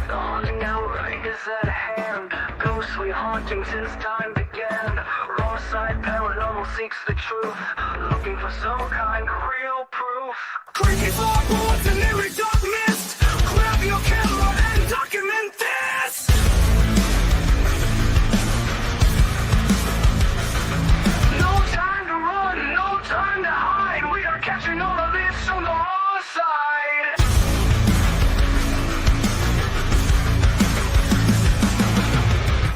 The haunting hour is at hand. Ghostly haunting since time began. Raw side paranormal seeks the truth, looking for some kind of real proof. Creepy floorboards and eerie dark mist. Grab your camera and document this. No time to run, no time to hide. We are catching all of this on the raw side.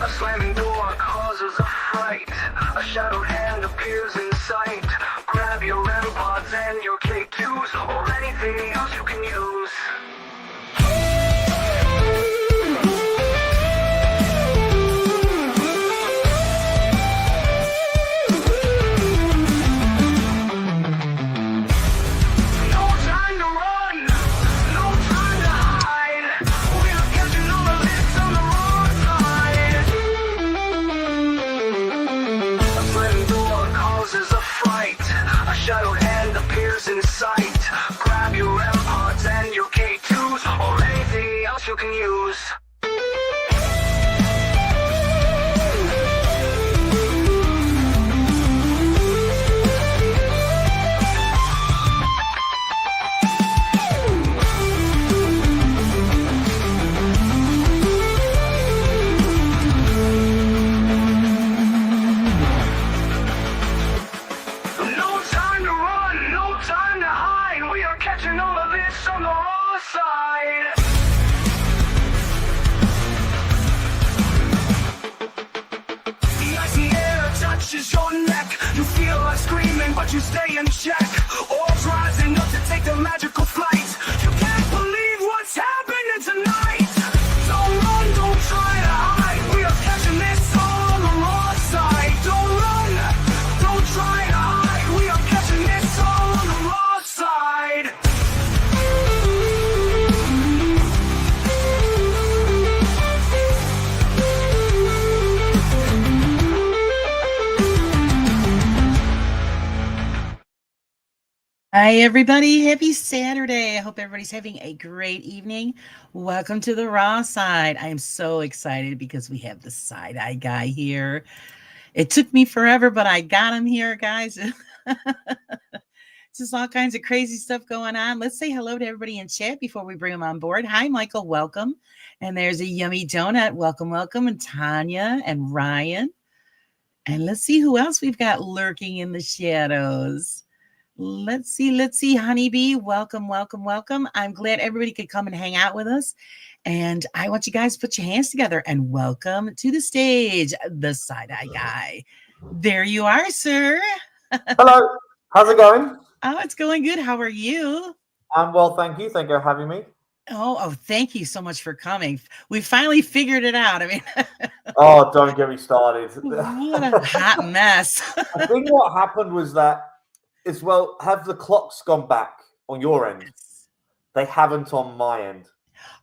A slamming door causes a fright. A shadowed hand appears in sight. Grab your REM pods and your K2s or anything else you can use. No time to run, no time to hide. We are catching all of this on the wrong side. A slamming door causes a fright. A shadowed hand appears in sight. Grab your REM pods and your K2s or anything else you can use. No time to run, no time to hide. We are catching all of this on the raw side. The icy air touches your neck. You feel like screaming, but you stay in check. Orbs rising up to take the magical flight. You can't believe what's happening tonight. Don't run, don't try to hide. We are catching this all on the raw side. Don't run, don't try to hide. We are catching this all on the raw side. Hi, everybody. Happy Saturday. I hope everybody's having a great evening. Welcome to the Raw Side. I am so excited because we have the side-eye guy here. It took me forever, but I got him here, guys. Just all kinds of crazy stuff going on. Let's say hello to everybody in chat before we bring them on board. Hi, Michael. Welcome. And there's a Yummy Donut. Welcome, welcome. And Tanya and Ryan. And let's see who else we've got lurking in the shadows. Let's see, Honeybee. Welcome, welcome, welcome. I'm glad everybody could come and hang out with us. And I want you guys to put your hands together and welcome to the stage, the side-eye guy. There you are, sir. Hello, how's it going? Oh, it's going good. How are you? I'm well, thank you. Thank you for having me. Oh, thank you so much for coming. We finally figured it out. I mean, Oh, don't get me started. what a hot mess. I think what happened was that, as well, have the clocks gone back on your end? They haven't on my end.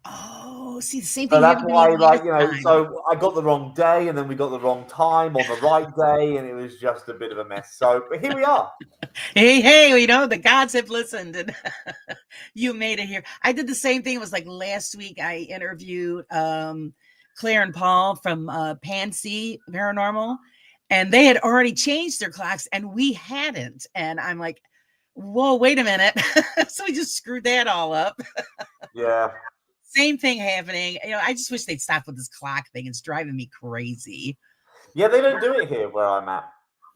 Oh, see, the same So thing that's happened to why, me like, last time. so I got the wrong day, and then we got the wrong time on the right day, and it was just a bit of a mess. So, but here we are. Hey, the gods have listened and you made it here. I did the same thing. It was like last week I interviewed Claire and Paul from Pansy Paranormal, and they had already changed their clocks and we hadn't. And I'm like, whoa, wait a minute. So we just screwed that all up. Yeah. Same thing happening. I just wish they'd stop with this clock thing. It's driving me crazy. Yeah, they don't do it here where I'm at.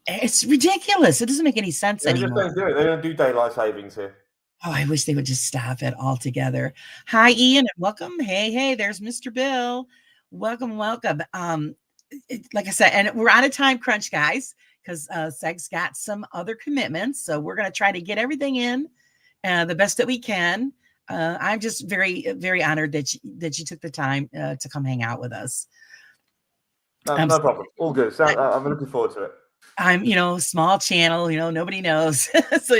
It's ridiculous. It doesn't make any sense They just anymore. don't do it. They don't do daylight savings here. Oh, I wish they would just stop it altogether. Hi, Ian, and welcome. Hey, there's Mr. Bill. Welcome. Like I said, and we're on a time crunch, guys, because Seg's got some other commitments. So we're going to try to get everything in the best that we can. I'm just very, very honored that you took the time to come hang out with us. No problem. All good. So I'm looking forward to it. I'm, small channel, nobody knows. So,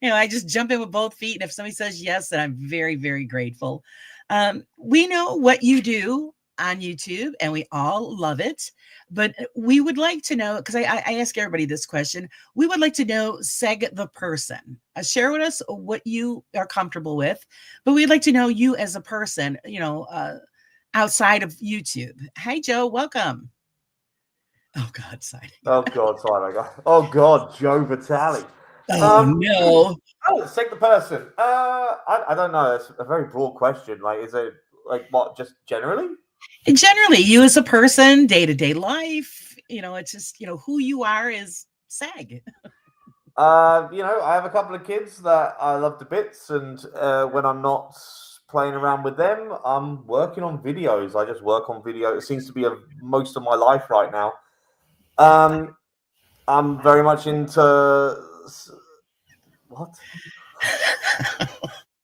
I just jump in with both feet. And if somebody says yes, then I'm very, very grateful. We know what you do on YouTube and we all love it. but we would like to know, because I ask everybody this question. We would like to know Seg the person. Share with us what you are comfortable with, but we'd like to know you as a person, outside of YouTube. Hi, Joe. Welcome. Oh, God, signing. Oh, God, sorry. Oh, God, Joe Vitale. Oh, no. Oh, Seg the person. I don't know. It's a very broad question. Like, is it like what? Just generally? Generally, you as a person, day-to-day life, it's just, who you are is Seg. I have a couple of kids that I love to bits, and when I'm not playing around with them, I'm working on videos. I just work on video. It seems to be most of my life right now. I'm very much into what?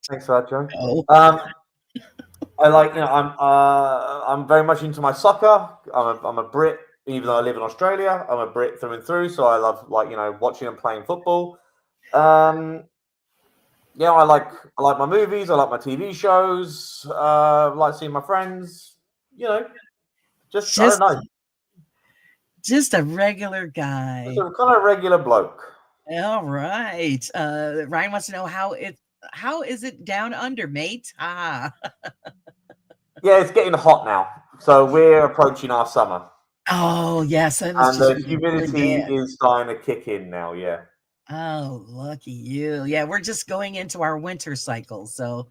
Thanks for that, Joe. Oh. I like, I'm very much into my soccer. I'm a Brit, even though I live in Australia. I'm a Brit through and through, so I love watching and playing football. I like my movies. I like my TV shows. I like seeing my friends. Just I don't know. Just a regular guy. Just a kind of regular bloke. All right. Ryan wants to know how is it down under, mate? Ah. Yeah, it's getting hot now. So we're approaching our summer. Oh, yes. And the humidity is starting to kick in now, yeah. Oh, lucky you. Yeah, we're just going into our winter cycle. So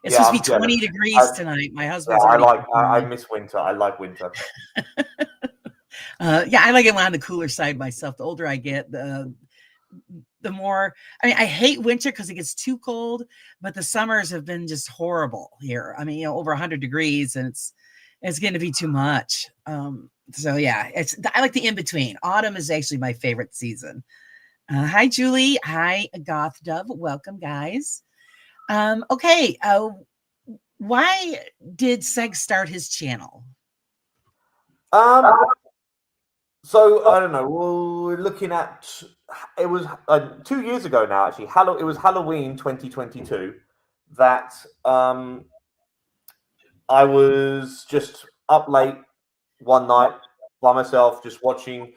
it's supposed to be 20 degrees tonight. My husband's I miss winter. I like winter. I like it on the cooler side myself. The older I get, the more, I hate winter because it gets too cold, but the summers have been just horrible here. Over 100 degrees, and it's going to be too much. So yeah, I like the in-between. Autumn is actually my favorite season. Hi, Julie. Hi, Goth Dove. Welcome, guys. Okay. Why did Seg start his channel? So I don't know. We're looking at, it was 2 years ago now. Actually, it was Halloween 2022 that I was just up late one night by myself, just watching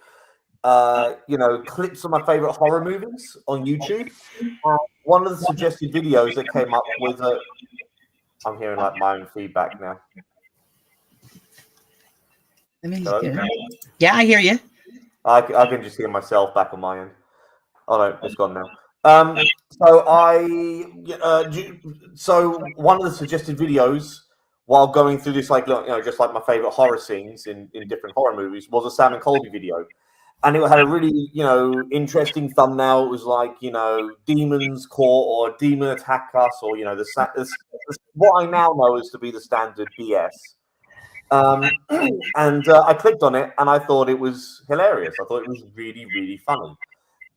clips of my favorite horror movies on YouTube. One of the suggested videos that came up with I'm hearing like my own feedback now. Yeah, I hear you. I can just hear myself back on my end. Oh no, it's gone now. So one of the suggested videos while going through this, just like my favorite horror scenes in different horror movies, was a Sam and Colby video. And it had a really, interesting thumbnail. It was like, demons caught or demon attack us, or, what I now know is to be the standard BS. And I clicked on it and I thought it was hilarious. I thought it was really, really funny.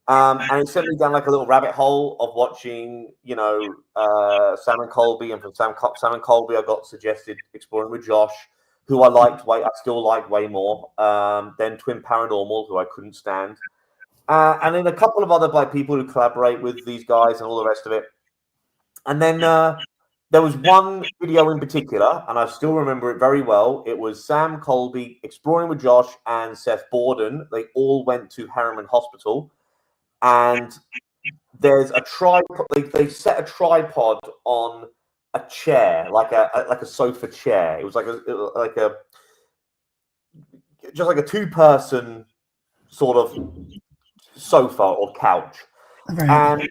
And it sent me down like a little rabbit hole of watching, Sam and Colby. And from Sam and Colby, I got suggested Exploring with Josh, who I still like way more. Then Twin Paranormal, who I couldn't stand. And then a couple of other people who collaborate with these guys and all the rest of it. And then there was one video in particular, and I still remember it very well. It was Sam Colby, Exploring with Josh, and Seth Borden. They all went to Harriman Hospital. And there's a tripod. They set a tripod on a chair, like a sofa chair. It was just like a two-person sort of sofa or couch, Right. and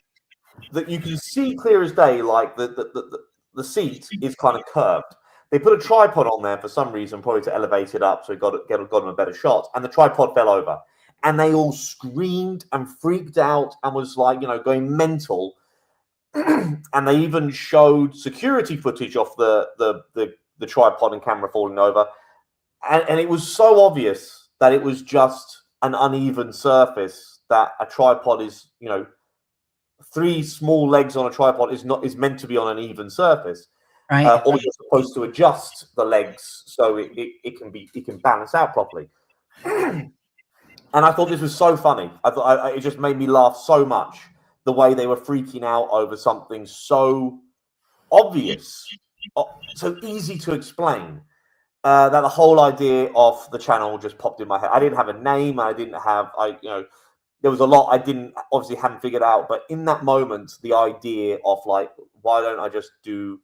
that you can see clear as day. Like the seat is kind of curved. They put a tripod on there for some reason, probably to elevate it up, so it got them a better shot. And the tripod fell over. And they all screamed and freaked out and was going mental. And they even showed security footage of the tripod and camera falling over. And it was so obvious that it was just an uneven surface, that a tripod is, three small legs on a tripod is meant to be on an even surface. Right. Or you're supposed to adjust the legs so it can balance out properly. And I thought this was so funny. I thought it just made me laugh so much, the way they were freaking out over something so obvious, so easy to explain. that the whole idea of the channel just popped in my head. I didn't have a name. There was a lot I hadn't figured out. But in that moment, the idea of like, why don't I just do?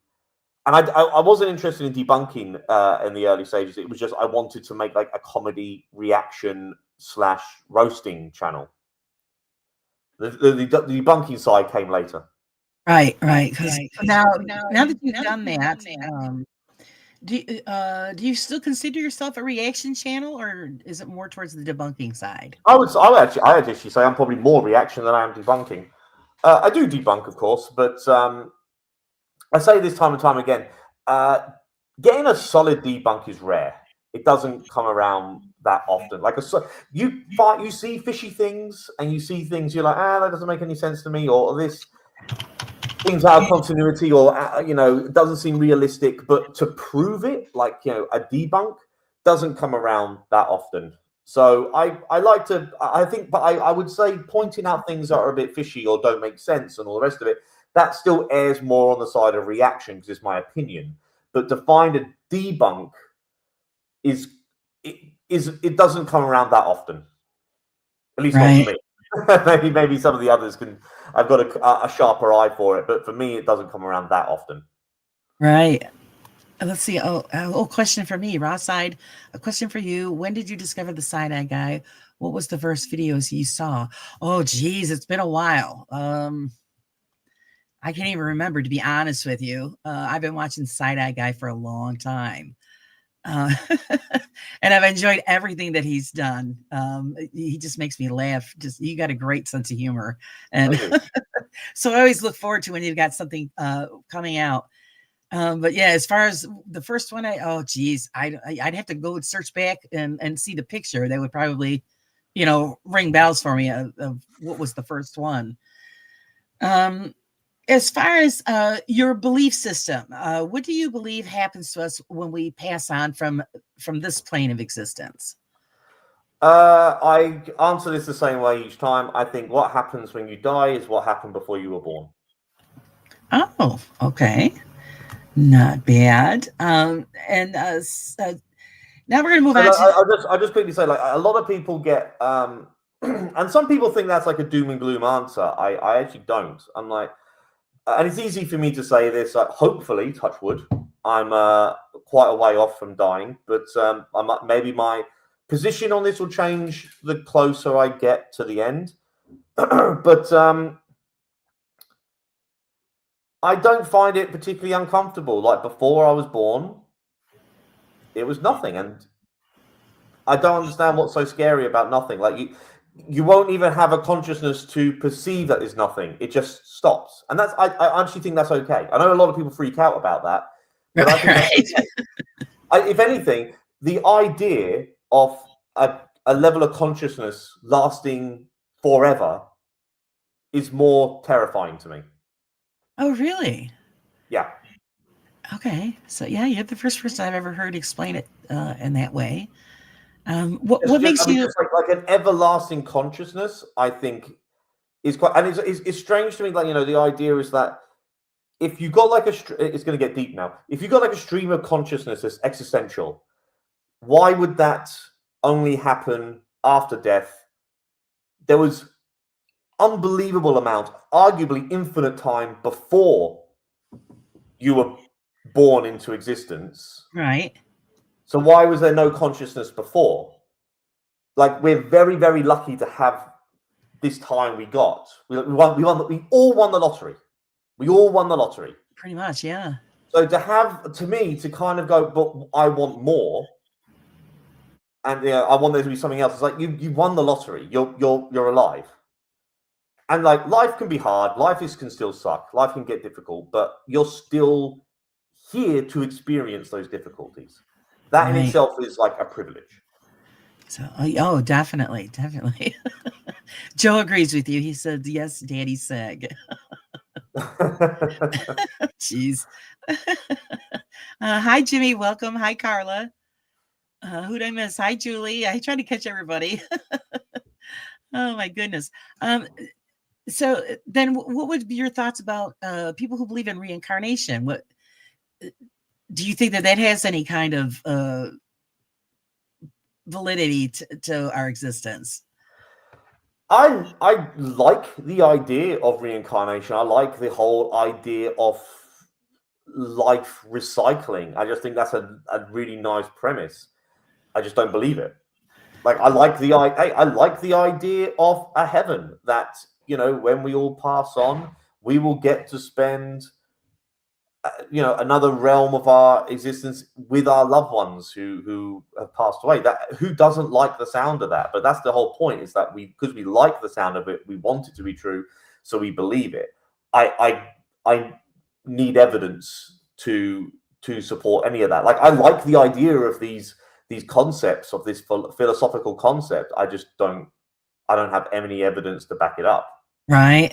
And I wasn't interested in debunking in the early stages. It was just I wanted to make like a comedy reaction / roasting channel. The debunking side came later. Right. Because now that you've done that, do you still consider yourself a reaction channel, or is it more towards the debunking side? I would actually say I'm probably more reaction than I am debunking. I do debunk, of course, but I say this time and time again, getting a solid debunk is rare. It doesn't come around that often. Like you see fishy things, and you see things you're like, that doesn't make any sense to me, or this things out of continuity, or it doesn't seem realistic. But to prove it, like a debunk, doesn't come around that often. So I like to, I think, but I would say pointing out things that are a bit fishy or don't make sense and all the rest of it, that still airs more on the side of reaction because it's my opinion. But to find a debunk it doesn't come around that often. At least not to me. maybe some of the others can. I've got a sharper eye for it, but for me, it doesn't come around that often. Right. Let's see. Oh, question for me, Raw Side. A question for you. When did you discover the Side-Eye Guy? What was the first videos you saw? Oh, geez, it's been a while. I can't even remember, to be honest with you. I've been watching Side-Eye Guy for a long time. And I've enjoyed everything that he's done. He just makes me laugh. You got a great sense of humor. And so I always look forward to when you've got something coming out. But yeah, as far as the first one, I'd have to go and search back and see the picture. That would probably, ring bells for me of what was the first one. As far as your belief system, what do you believe happens to us when we pass on from this plane of existence? I answer this the same way each time. I think what happens when you die is what happened before you were born. Oh, okay. Not bad. And now we're going to move on. I'll just quickly say, like, a lot of people get, and some people think that's like a doom and gloom answer. I actually don't. I'm like, and it's easy for me to say this. Hopefully, touch wood, I'm quite a way off from dying, but maybe my position on this will change the closer I get to the end. But I don't find it particularly uncomfortable. Like before I was born, it was nothing, and I don't understand what's so scary about nothing. Like you won't even have a consciousness to perceive that there's nothing. It just stops, and I actually think that's okay. I know a lot of people freak out about that, but I think that's okay. If anything, the idea of a level of consciousness lasting forever is more terrifying to me. Oh, really? Yeah. Okay. So yeah, you're the first person I've ever heard explain it in that way. What makes you like an everlasting consciousness? I think is quite, and it's strange to me. Like the idea is that if you got like it's going to get deep now. If you got like a stream of consciousness that's existential, why would that only happen after death? There was unbelievable amount, arguably infinite time before you were born into existence. Right. So why was there no consciousness before? Like, we're very, very lucky to have this time we got. We all won the lottery. We all won the lottery. Pretty much, yeah. So to me, to kind of go, but I want more, and I want there to be something else. It's like you won the lottery. You're alive. And like, life can be hard. Life can still suck. Life can get difficult, but you're still here to experience those difficulties. That in itself is like a privilege. So, definitely. Joe agrees with you. He said, yes, Daddy Seg. Jeez. Hi, Jimmy. Welcome. Hi, Carla. Who'd I miss? Hi, Julie. I tried to catch everybody. Oh, my goodness. So then what would be your thoughts about people who believe in reincarnation? do you think that that has any kind of validity to our existence? I like the idea of reincarnation. I like the whole idea of life recycling. I just think that's a really nice premise. I just don't believe it. Like I like the idea of a heaven that, you know, when we all pass on, we will get to spend you know, another realm of our existence with our loved ones who have passed away. That, who doesn't like the sound of that? But that's the whole point, is that because we like the sound of it, we want it to be true, so we believe it. I need evidence to support any of that. Like, I like the idea of these concepts, of this philosophical concept. I don't have any evidence to back it up. Right.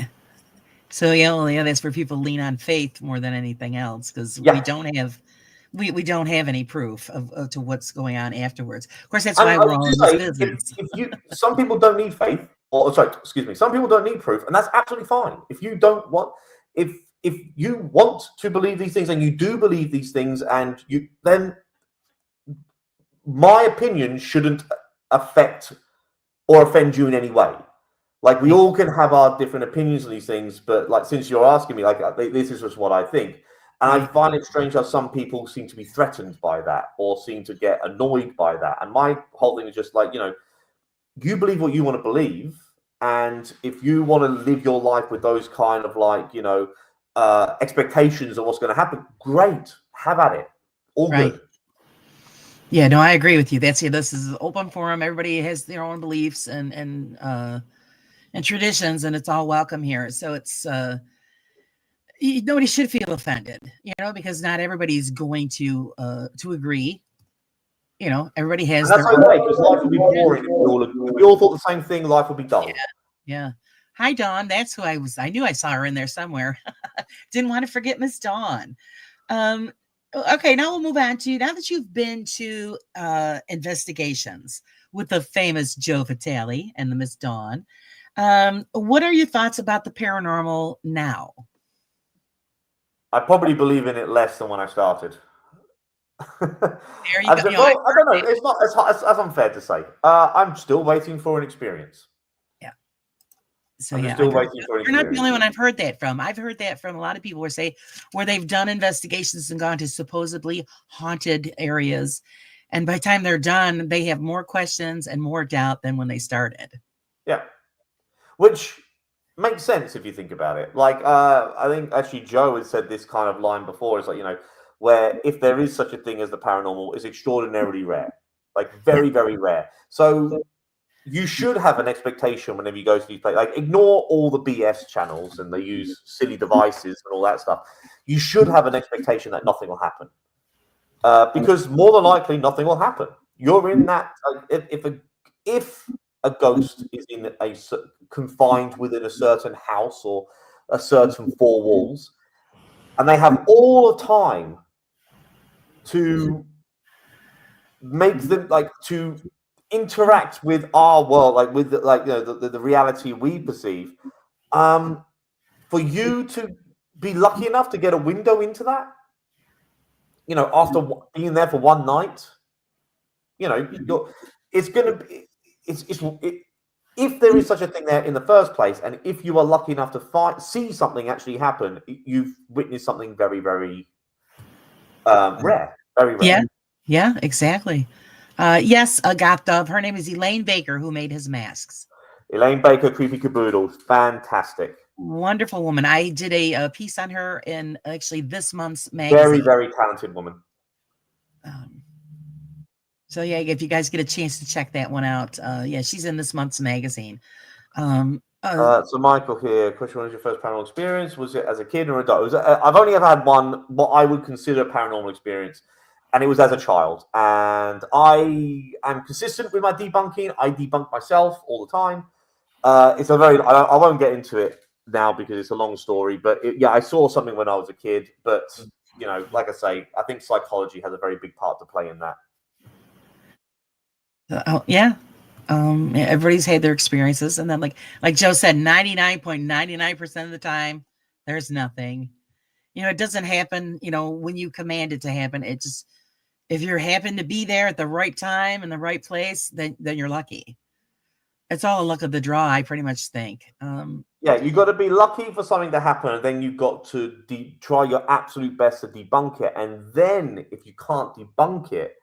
So yeah, that's where people lean on faith more than anything else, because we don't have any proof of to what's going on afterwards. Of course, that's why we're all in this business. Some people don't need faith, or sorry, excuse me, some people don't need proof, and that's absolutely fine. If you don't want, if you want to believe these things and you do believe these things, and then my opinion shouldn't affect or offend you in any way. Like, we all can have our different opinions on these things, but like, since you're asking me, like, this is just what I think. And I find it strange how some people seem to be threatened by that, or seem to get annoyed by that. And my whole thing is just like, you know, you believe what you want to believe. And if you want to live your life with those kind of, like, you know, expectations of what's going to happen, great, have at it. All good. Yeah, no, I agree with you. This is an open forum. Everybody has their own beliefs and traditions, and it's all welcome here. So it's nobody should feel offended, you know, because not everybody's going to agree. You know, everybody has their own. Because life would be boring if we all thought the same thing. Life would be dull. Yeah. Hi, Dawn. That's who I was. I knew I saw her in there somewhere. Didn't want to forget Miss Dawn. Okay, now we'll move on to, now that you've been to investigations with the famous Joe Vitale and the Miss Dawn, what are your thoughts about the paranormal now? I probably believe in it less than when I started. There you go. Well, I don't know. It's not as unfair to say. I'm still waiting for an experience. Yeah. So I'm still waiting for an experience. You're not the only one I've heard that from. I've heard that from a lot of people where they've done investigations and gone to supposedly haunted areas, and by the time they're done, they have more questions and more doubt than when they started. Yeah. Which makes sense if you think about it. Like, I think actually Joe has said this kind of line before. It's like, you know, where if there is such a thing as the paranormal, it's extraordinarily rare, like very, very rare. So you should have an expectation whenever you go to these places. Like, ignore all the BS channels, and they use silly devices and all that stuff. You should have an expectation that nothing will happen, because more than likely nothing will happen. You're in that. If a ghost is in confined within a certain house or a certain four walls, and they have all the time to make them, like, to interact with our world, like with the, like, you know, the reality we perceive, for you to be lucky enough to get a window into that, you know, after being there for one night, you know, it's gonna be, if there is such a thing there in the first place, and if you are lucky enough to see something actually happen, you've witnessed something very, very rare. Very rare. Yeah, exactly. Yes, Goth Dove. Her name is Elaine Baker, who made his masks. Elaine Baker, Creepy Caboodle, fantastic. Wonderful woman. I did a piece on her in actually this month's magazine. Very, very talented woman. So yeah, if you guys get a chance to check that one out, yeah, she's in this month's magazine. So Michael here, question: what was your first paranormal experience? Was it as a kid or adult? I've only ever had one, what I would consider a paranormal experience, and it was as a child. And I am consistent with my debunking. I debunk myself all the time. It's a very, I won't get into it now because it's a long story, but yeah, I saw something when I was a kid. But, you know, like I say, I think psychology has a very big part to play in that. Yeah. Everybody's had their experiences, and then like Joe said, 99.99% of the time there's nothing. it doesn't happen, when you command it to happen. It just, if you happen to be there at the right time in the right place, then you're lucky. It's all a luck of the draw, I pretty much think. Yeah, you got to be lucky for something to happen, and then you've got to try your absolute best to debunk it. And then if you can't debunk it,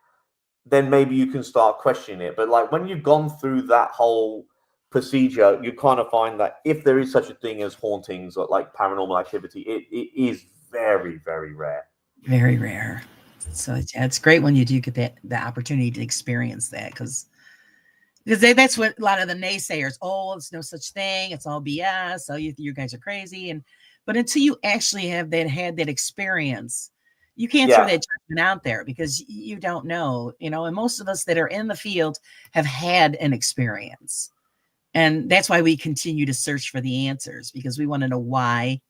then maybe you can start questioning it. But like when you've gone through that whole procedure, you kind of find that if there is such a thing as hauntings or like paranormal activity, it is very, very rare. Very rare. So yeah, it's great when you do get the opportunity to experience that, because that's what a lot of the naysayers, it's no such thing, it's all BS, so you guys are crazy. But until you actually had that experience, you can't throw that judgment out there, because you don't know, and most of us that are in the field have had an experience. And that's why we continue to search for the answers, because we want to know why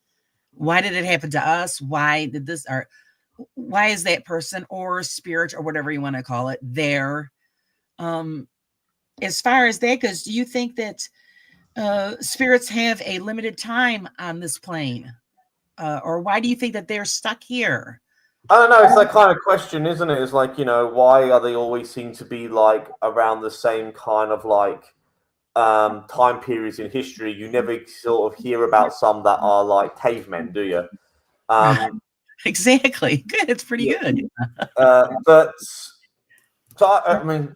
did it happen to us? Why did this, or why is that person or spirit or whatever you want to call it there? As far as that goes, do you think that spirits have a limited time on this plane? Or why do you think that they're stuck here? I don't know. It's that kind of question, isn't it? It's like, why are they always seem to be like around the same kind of like time periods in history? You never sort of hear about some that are like cavemen, do you? Exactly. Good. It's pretty good. But so I mean,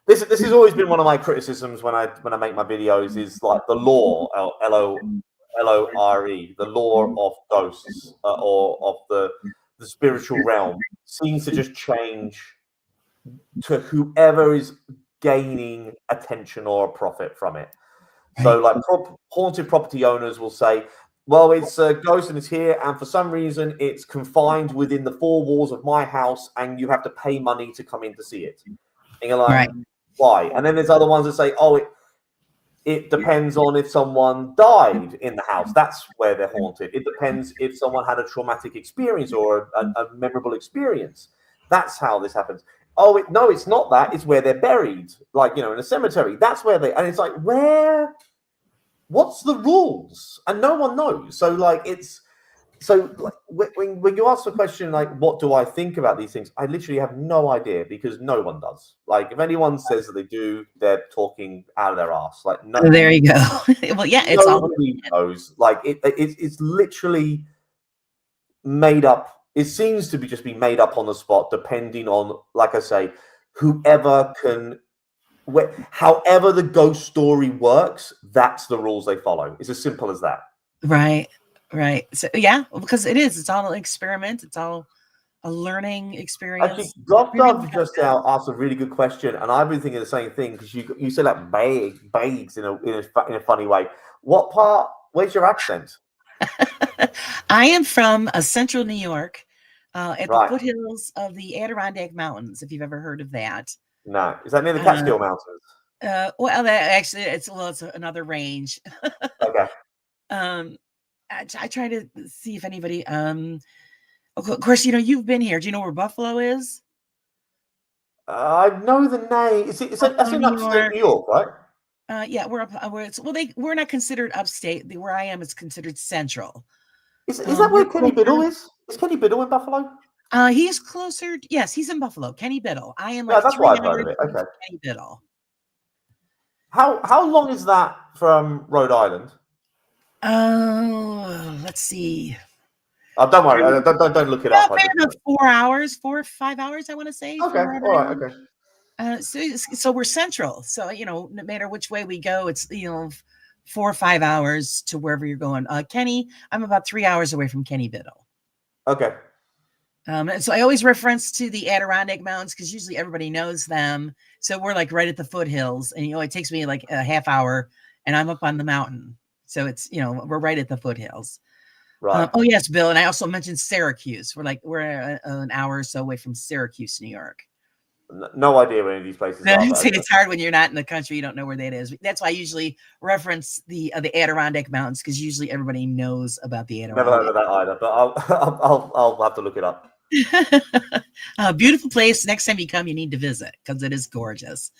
this has always been one of my criticisms when I make my videos, is like the lore, LORE, the lore of ghosts or of the spiritual realm seems to just change to whoever is gaining attention or a profit from it. So like haunted property owners will say, well, it's a ghost and it's here, and for some reason it's confined within the four walls of my house, and you have to pay money to come in to see it. And you're like, why? And then there's other ones that say, it depends on if someone died in the house. That's where they're haunted. It depends if someone had a traumatic experience or a memorable experience. That's how this happens. No, it's not that. It's where they're buried, like, in a cemetery. That's where and it's like, what's the rules? And no one knows. So like, when you ask the question, like, what do I think about these things? I literally have no idea, because no one does. Like, if anyone says that they do, they're talking out of their ass. Like, no. There you go. Well, yeah, it's all knows. Like, it's literally made up. It seems to just be made up on the spot, depending on, like I say, whoever can. However the ghost story works, that's the rules they follow. It's as simple as that. Right. So yeah, because it's all an experiment. It's all a learning experience. Actually, Dove just asked a really good question, and I've been thinking the same thing, because you said like bags in a funny way. What part? Where's your accent? I am from central New York, at the foothills of the Adirondack Mountains. If you've ever heard of that. No, is that near the Catskill Mountains? Well, it's another range. Okay. I try to see if anybody. Of course, you've been here. Do you know where Buffalo is? I know the name. That's in upstate New York, right? Yeah, we're up. We're not considered upstate. Where I am is considered central. Is that where Kenny Biddle is? Is Kenny Biddle in Buffalo? He's closer. Yes, he's in Buffalo. Kenny Biddle. I am. That's why I've heard of it. Okay. Kenny Biddle. How long is that from Rhode Island? Let's see. Don't worry. Don't look it up. About 4 hours, 4 or 5 hours, I want to say. Okay. All right. Okay. So we're central. So no matter which way we go, it's 4 or 5 hours to wherever you're going. Kenny, I'm about 3 hours away from Kenny Biddle. Okay. So I always reference to the Adirondack Mountains, because usually everybody knows them. So we're like right at the foothills, and it takes me like a half hour, and I'm up on the mountain. So it's we're right at the foothills. Right. Oh yes, Bill, and I also mentioned Syracuse. We're an hour or so away from Syracuse, New York. No idea where any of these places are. It's hard when you're not in the country. You don't know where that is. That's why I usually reference the Adirondack Mountains, because usually everybody knows about the Adirondack. Never heard of that either, but I'll have to look it up. A beautiful place. Next time you come, you need to visit, because it is gorgeous.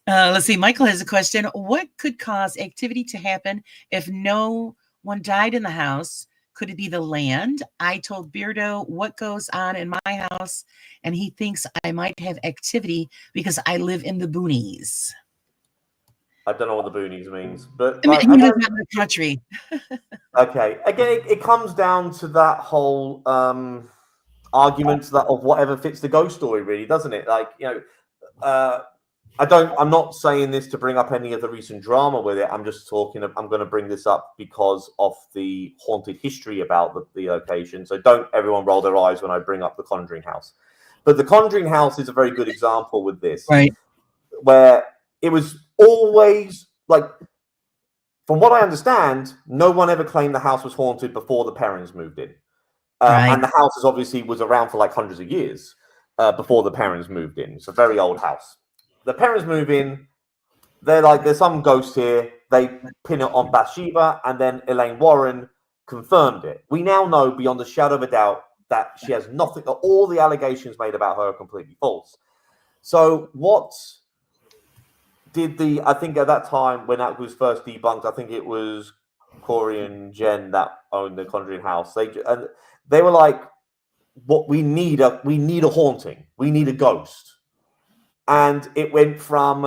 Let's see. Michael has a question. What could cause activity to happen if no one died in the house? Could it be the land? I told Beardo what goes on in my house, and he thinks I might have activity because I live in the boonies. I don't know what the boonies means, but I mean, like, he lives out in the country. okay, again, it comes down to that whole argument that of whatever fits the ghost story, really, doesn't it? Like, I'm not saying this to bring up any of the recent drama with it. I'm just talking. I'm going to bring this up because of the haunted history about the location. So don't everyone roll their eyes when I bring up the Conjuring House. But the Conjuring House is a very good example with this, Right? Where it was always like, from what I understand, no one ever claimed the house was haunted before the Perrons moved in. Right. And the house obviously was around for like hundreds of years before the Perrons moved in. It's a very old house. The Perrons move in. They're like, there's some ghost here. They pin it on Bathsheba, and then Elaine Warren confirmed it. We now know beyond a shadow of a doubt that she has nothing. All the allegations made about her are completely false. So what did I think at that time when that was first debunked, I think it was Corey and Jen that owned the Conjuring House. They were like, "What we need a haunting. We need a ghost." And it went from,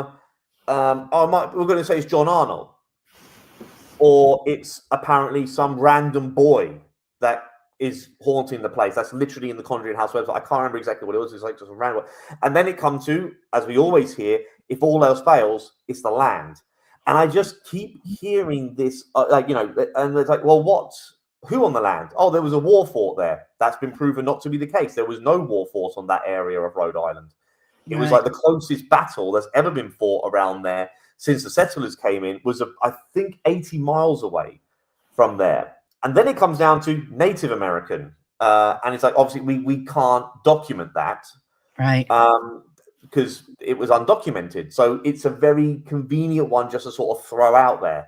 we're going to say it's John Arnold, or it's apparently some random boy that is haunting the place. That's literally in the Conjuring House website. I can't remember exactly what it was. It's like just a random. And then it comes to, as we always hear, if all else fails, it's the land. And I just keep hearing this, and it's like, well, who on the land? Oh, there was a war fort there. That's been proven not to be the case. There was no war fort on that area of Rhode Island. It was like the closest battle that's ever been fought around there since the settlers came in was, I think, 80 miles away from there. And then it comes down to Native American. And it's like, obviously, we can't document that. Right. Because it was undocumented. So it's a very convenient one just to sort of throw out there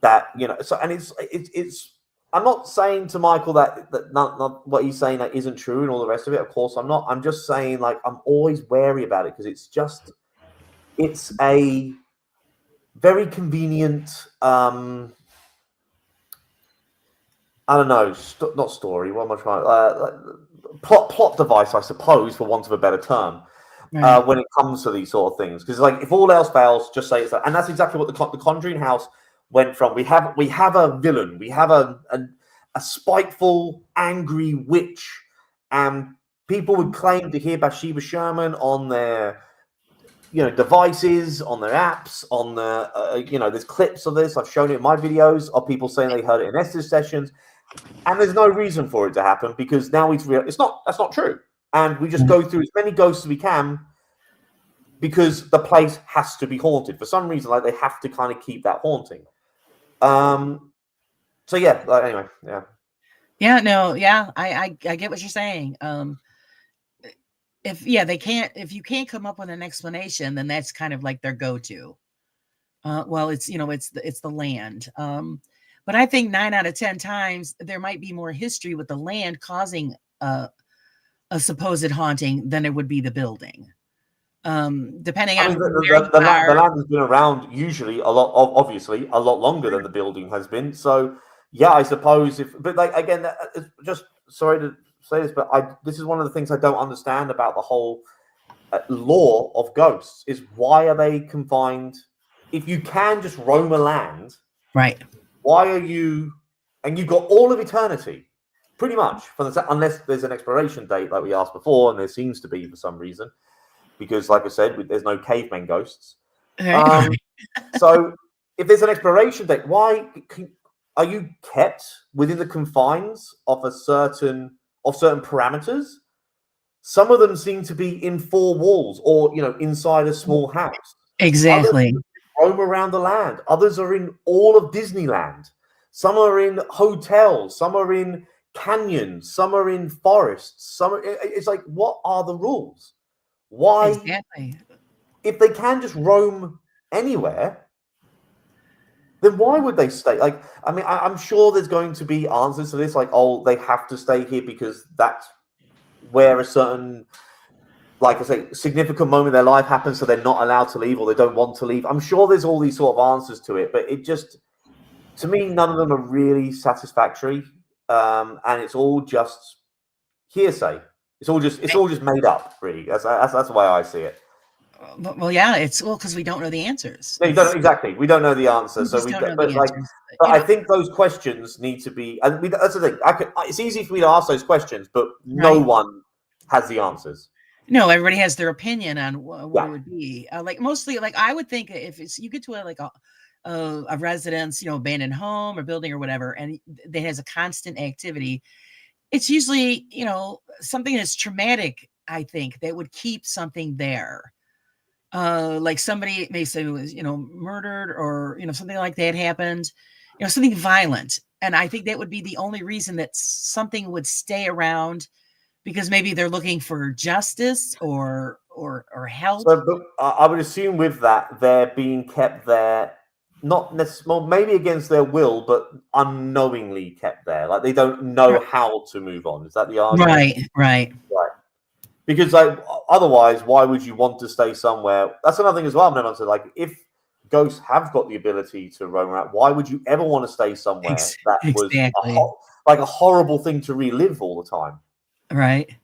that, so, and it's, I'm not saying to Michael that not what he's saying that isn't true and all the rest of it. Of course, I'm not. I'm just saying, like, I'm always wary about it because it's a very convenient, I don't know, not story. What am I trying? Plot device, I suppose, for want of a better term. Right. When it comes to these sort of things, because like if all else fails, just say it's that, and that's exactly what the Conjuring House went from. We have a villain, we have a spiteful, angry witch, and people would claim to hear Bathsheba Sherman on their devices, on their apps, on the there's clips of this. I've shown it in my videos of people saying they heard it in Esther's sessions, and there's no reason for it to happen because now it's real. That's not true. And we just go through as many ghosts as we can because the place has to be haunted. For some reason, like they have to kind of keep that haunting. So yeah, anyway, yeah. Yeah, no, yeah, I get what you're saying. If you can't come up with an explanation, then that's kind of like their go-to. Well, it's the land. But I think 9 out of 10 times there might be more history with the land causing a supposed haunting than it would be the building. Depending on the land has been around usually obviously a lot longer than the building has been. So yeah, I suppose but like again, just sorry to say this, but this is one of the things I don't understand about the whole lore of ghosts is why are they confined? If you can just roam a land, right? Why are you? And you've got all of eternity. Pretty much, unless there's an expiration date like we asked before, and there seems to be for some reason, because, like I said, there's no caveman ghosts. So, if there's an expiration date, why are you kept within the confines of certain parameters? Some of them seem to be in 4 walls, or inside a small house. Exactly. Others roam around the land. Others are in all of Disneyland. Some are in hotels. Some are in canyons, some are in forests, it's like, what are the rules? Why? Exactly. If they can just roam anywhere, then why would they stay? Like, I mean, I'm sure there's going to be answers to this, like, oh, they have to stay here because that's where a certain, like I say, significant moment in their life happens, so they're not allowed to leave or they don't want to leave. I'm sure there's all these sort of answers to it, but it just, to me, none of them are really satisfactory. and it's all just hearsay. It's all just made up, really. That's the way I see it. Well, yeah, it's because we don't know the answers. No, you don't exactly. We don't know the answer, We so just we don't don't. know the But like, answers. but You I know, think those questions need to be. And that's the thing. It's easy for me to ask those questions, but no Right. one has the answers. No, everybody has their opinion on what Yeah. it would be. Like mostly, like I would think if it's you get to a residence, abandoned home or building or whatever, and that has a constant activity, it's usually something that's traumatic. I think that would keep something there. Like somebody may say was murdered or something like that happened, something violent, and I think that would be the only reason that something would stay around, because maybe they're looking for justice or help. So, but I would assume with that they're being kept there, not necessarily, maybe against their will, but unknowingly kept there. Like they don't know how to move on. Is that the argument? Right. Because like otherwise, why would you want to stay somewhere? That's another thing as well. I've never said, like, if ghosts have got the ability to roam around, why would you ever want to stay somewhere that was Exactly. like a horrible thing to relive all the time? Right.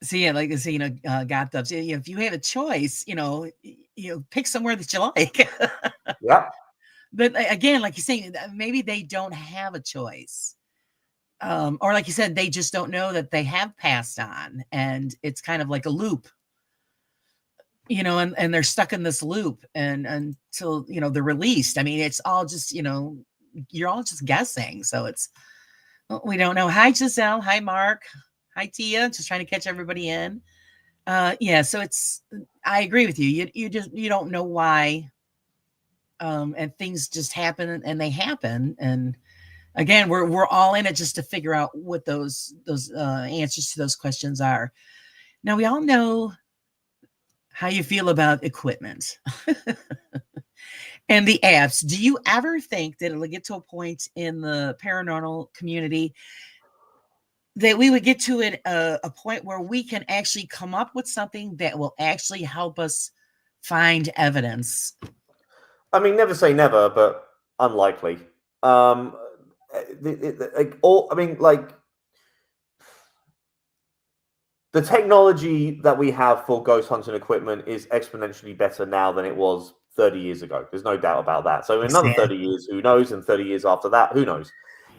So yeah, like I say, God does. If you have a choice, pick somewhere that you like. Yeah. But again, like you're saying, maybe they don't have a choice. Or like you said, they just don't know that they have passed on, and it's kind of like a loop, and they're stuck in this loop and until they're released. I mean, it's all just you're all just guessing. So we don't know. Hi Giselle. Hi Mark. Hi Tia. Just trying to catch everybody in. Yeah. So I agree with you. You don't know why. And things just happen, and they happen, and again, we're all in it just to figure out what those answers to those questions are. Now, we all know how you feel about equipment and the apps. Do you ever think that it'll get to a point in the paranormal community that we would get to a point where we can actually come up with something that will actually help us find evidence? I mean, never say never, but unlikely. The technology that we have for ghost hunting equipment is exponentially better now than it was 30 years ago. There's no doubt about that. So in another 30 years, who knows? And 30 years after that, who knows?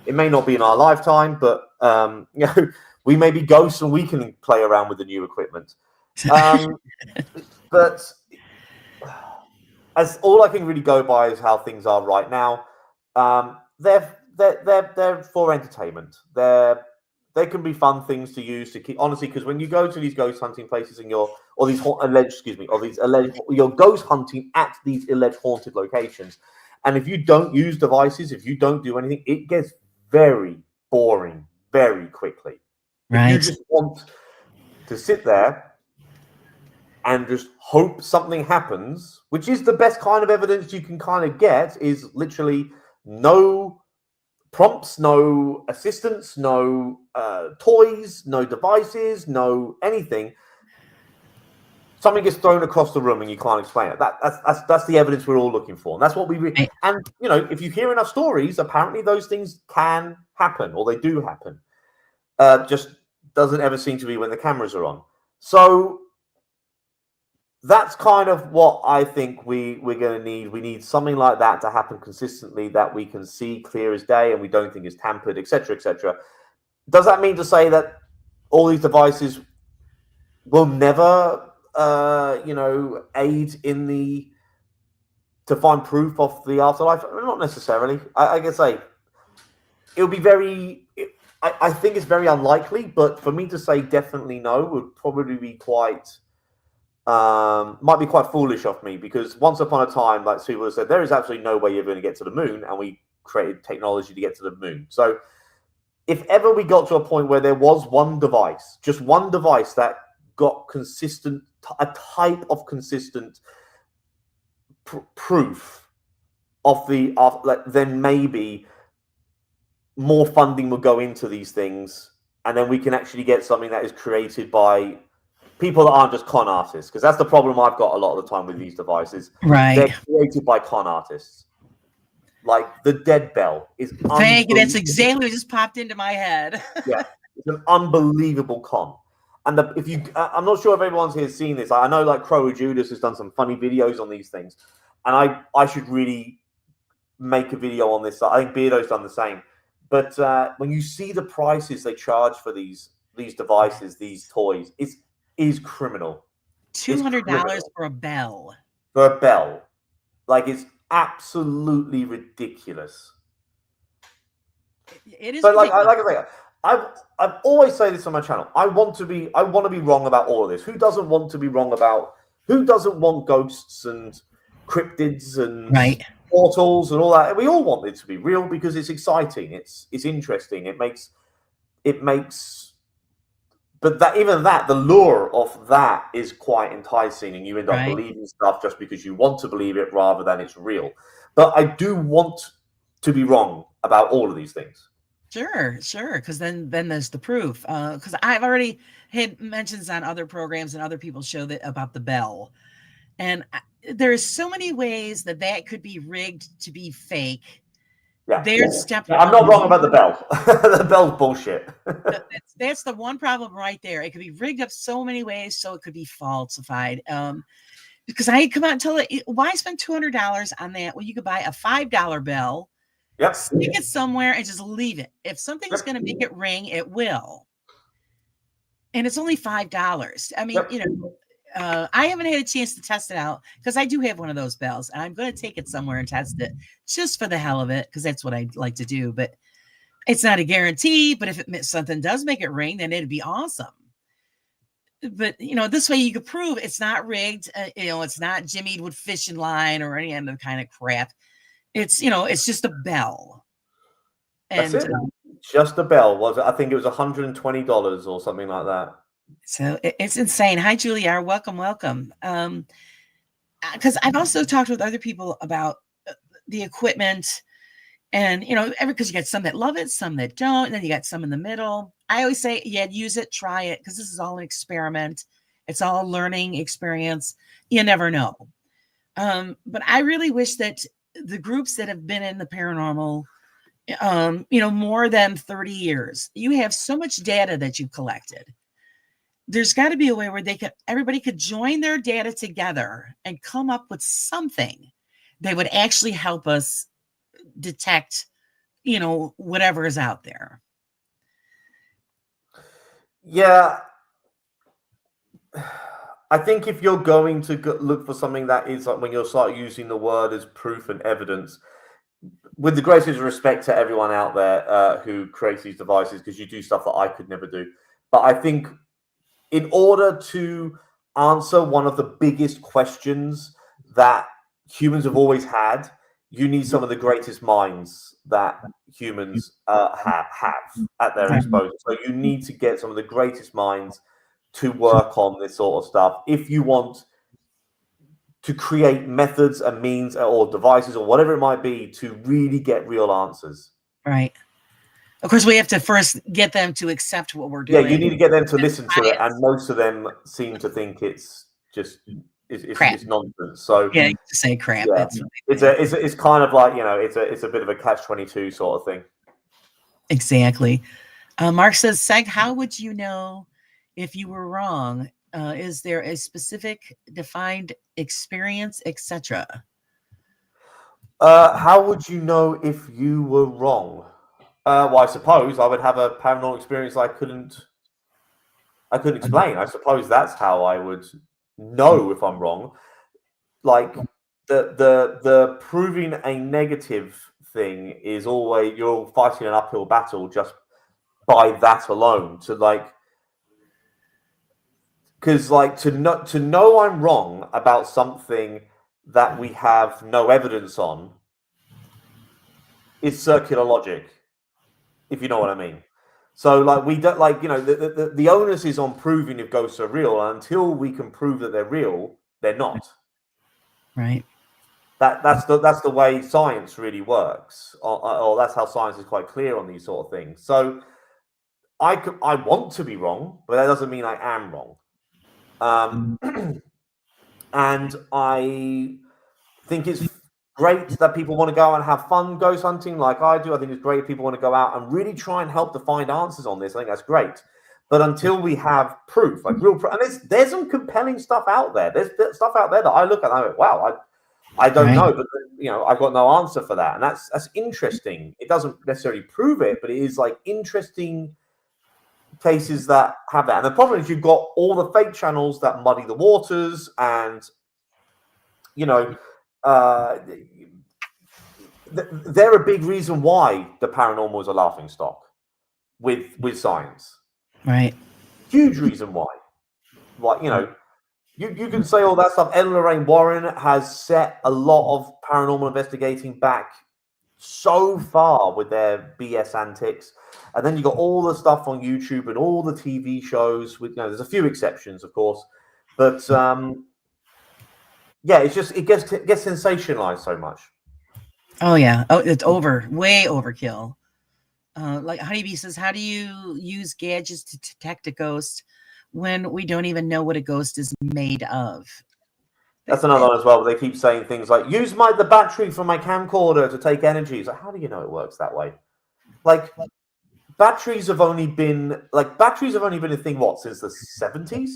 It may not be in our lifetime, but we may be ghosts and we can play around with the new equipment. But as all I can really go by is how things are right now. They're for entertainment. They can be fun things to use to keep, honestly, because when you go to these ghost hunting places and you're ghost hunting at these alleged haunted locations, and if you don't use devices, if you don't do anything, it gets very boring very quickly. Right. If you just want to sit there and just hope something happens, which is the best kind of evidence you can kind of get, is literally no prompts, no assistance, no toys, no devices, no anything. Something gets thrown across the room and you can't explain it. That's the evidence we're all looking for, and that's what we and if you hear enough stories, apparently those things can happen, or they do happen. Just doesn't ever seem to be when the cameras are on. So that's kind of what I think we're going to need. We need something like that to happen consistently, that we can see clear as day and we don't think is tampered, etc., etc. Does that mean to say that all these devices will never, aid in to find proof of the afterlife? Not necessarily. I can say it would be very. I think it's very unlikely, but for me to say definitely no would probably be might be quite foolish of me, because once upon a time, like people have said, there is absolutely no way you're going to get to the moon, and we created technology to get to the moon. So if ever we got to a point where there was just one device that got a type of consistent proof of then maybe more funding will go into these things, and then we can actually get something that is created by people that aren't just con artists, because that's the problem I've got a lot of the time with these devices. Right. They're created by con artists. Like the dead bell is Thank you. That's unbelievable. exactly what just popped into my head. Yeah, it's an unbelievable con. And if you, I'm not sure if everyone's here seen this. I know like Crow Judas has done some funny videos on these things, and I should really make a video on this. I think Beardo's done the same. But when you see the prices they charge for these devices, these toys, it is criminal. $200 for a bell. For a bell, like it's absolutely ridiculous. It is. So like I say, I've always say this on my channel. I want to be wrong about all of this. Who doesn't want to be wrong about? Who doesn't want ghosts and cryptids and portals and all that? We all want it to be real because it's exciting. It's interesting. It makes. But the lure of that is quite enticing, and you end up believing stuff just because you want to believe it rather than it's real. But I do want to be wrong about all of these things. Sure, because then there's the proof. Because I've already had mentions on other programs and other people show that about the bell, and there's so many ways that could be rigged to be fake. Yeah, there's step. I'm not wrong about the bell. The bell's bullshit. That's the one problem right there. It could be rigged up so many ways, so it could be falsified. Because I come out and tell it, why spend $200 on that when you could buy a $5 bell? Yep. Stick it somewhere and just leave it. If something's going to make it ring, it will. And it's only $5. I mean, I haven't had a chance to test it out because I do have one of those bells, and I'm going to take it somewhere and test it just for the hell of it because that's what I like to do. But it's not a guarantee. But if something does make it ring, then it'd be awesome. But this way you could prove it's not rigged. It's not jimmied with fishing line or any other kind of crap. It's it's just a bell. And that's it. Just a bell. I think it was $120 or something like that. So it's insane. Hi, Julia. Welcome. Because I've also talked with other people about the equipment, and because you got some that love it, some that don't, and then you got some in the middle. I always say, use it, try it, because this is all an experiment. It's all a learning experience. You never know. But I really wish that the groups that have been in the paranormal, more than 30 years, you have so much data that you've collected. There's got to be a way where everybody could join their data together and come up with something that would actually help us detect, whatever is out there. Yeah. I think if you're going to look for something that is like when you'll start using the word as proof and evidence, with the greatest respect to everyone out there who creates these devices, because you do stuff that I could never do. But I think in order to answer one of the biggest questions that humans have always had, you need some of the greatest minds that humans have at their disposal. So you need to get some of the greatest minds to work on this sort of stuff if you want to create methods and means or devices or whatever it might be to really get real answers. Right. Of course, we have to first get them to accept what we're doing. Yeah, you need to get them to listen to it, and most of them seem to think it's just it's nonsense. So yeah, to say crap. Yeah, that's it's kind of like it's a bit of a catch-22 sort of thing. Exactly. Mark says, Seg, how would you know if you were wrong? Is there a specific defined experience, etc.? How would you know if you were wrong? Well, I suppose I would have a paranormal experience I couldn't explain. I suppose that's how I would know if I'm wrong. Like the proving a negative thing is always, you're fighting an uphill battle just by that alone. Because to know I'm wrong about something that we have no evidence on is circular logic, if you know what I mean. So we don't the onus is on proving if ghosts are real, and until we can prove that they're real, they're not. Right. That's the way science really works, or that's how science is quite clear on these sort of things. So I want to be wrong, but that doesn't mean I am wrong. And I think it's great that people want to go out and have fun ghost hunting like I do. I think it's great if people want to go out and really try and help to find answers on this. I think that's great. But until we have proof, like real proof, and there's some compelling stuff out there. There's stuff out there that I look at and I go, wow, I don't know, but I've got no answer for that. And that's interesting. It doesn't necessarily prove it, but it is like interesting cases that have that. And the problem is you've got all the fake channels that muddy the waters, and they're a big reason why the paranormal is a laughing stock with science. Right. Huge reason why. Like, you can say all that stuff. Ed and Lorraine Warren has set a lot of paranormal investigating back so far with their BS antics. And then you got all the stuff on YouTube and all the TV shows with, there's a few exceptions, of course, but it's just, it gets sensationalized so much. Oh yeah. Oh, it's way overkill. Like Honeybee says, how do you use gadgets to detect a ghost when we don't even know what a ghost is made of? That's another one as well. They keep saying things like, use the battery from my camcorder to take energy. It's like, how do you know it works that way? Like, batteries have only been a thing, since the 70s?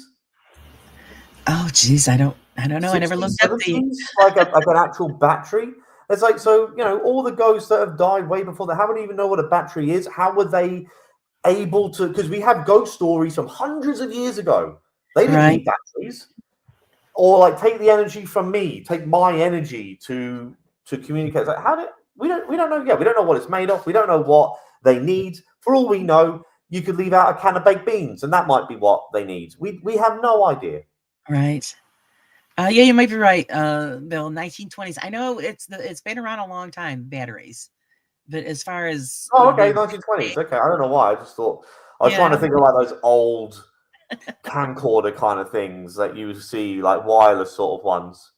Oh, geez, I don't know. 60s, I never looked at like an actual battery. It's like, so, all the ghosts that have died way before that, how would they even know what a battery is? How were they able to? Because we have ghost stories from hundreds of years ago. They didn't need batteries. Or like, take the energy from me, take my energy to communicate. It's like, we don't know yet. We don't know what it's made of. We don't know what they need. For all we know, you could leave out a can of baked beans, and that might be what they need. We have no idea. Right. Yeah, you might be right, Bill. 1920s. I know it's been around a long time, batteries. But as far as 1920s. Okay, I don't know why. I just thought I was trying to think of like those old camcorder kind of things that you see, like wireless sort of ones.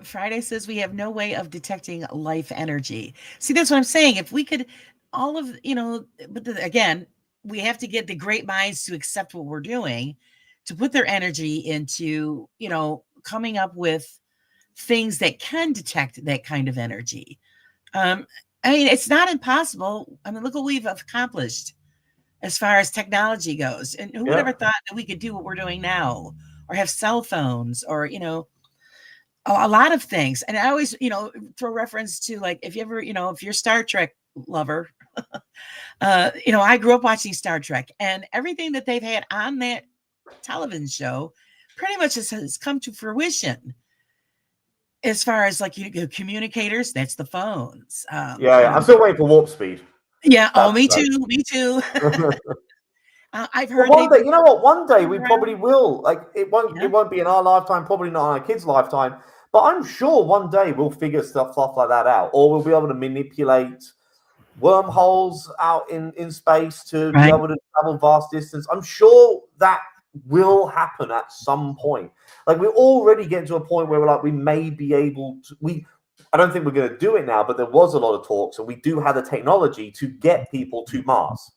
Friday says we have no way of detecting life energy. See, that's what I'm saying. If we could, again, we have to get the great minds to accept what we're doing, to put their energy into, coming up with things that can detect that kind of energy. It's not impossible. Look what we've accomplished as far as technology goes. And who would ever thought that we could do what we're doing now, or have cell phones, or, a lot of things. And I always, throw reference to, like, if you ever, if you're a Star Trek lover, I grew up watching Star Trek, and everything that they've had on that television show pretty much has come to fruition. As far as like communicators, that's the phones. I'm still waiting for warp speed. Yeah. Me too. I've heard. One day, one day we probably will. Like, it won't be in our lifetime, probably not in our kids' lifetime. But I'm sure one day we'll figure stuff like that out, or we'll be able to manipulate wormholes out in space to be able to travel vast distance. I'm sure that will happen at some point. Like, we're already getting to a point where we're like, we may be able to. I don't think we're going to do it now, but there was a lot of talks, and we do have the technology to get people to Mars.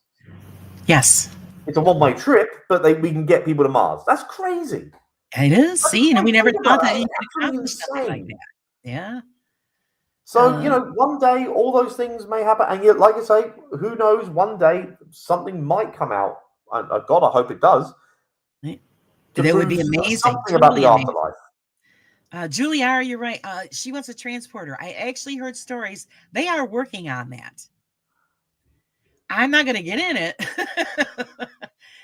Yes. It's a one-way trip, but we can get people to Mars. That's crazy. It is. See, we never thought that you could accomplish something like that. Yeah. So, one day all those things may happen. And yet, like I say, who knows, one day something might come out. God, I hope it does. That would be amazing. Something about the afterlife. Julia, you're right. She wants a transporter. I actually heard stories. They are working on that. I'm not going to get in it.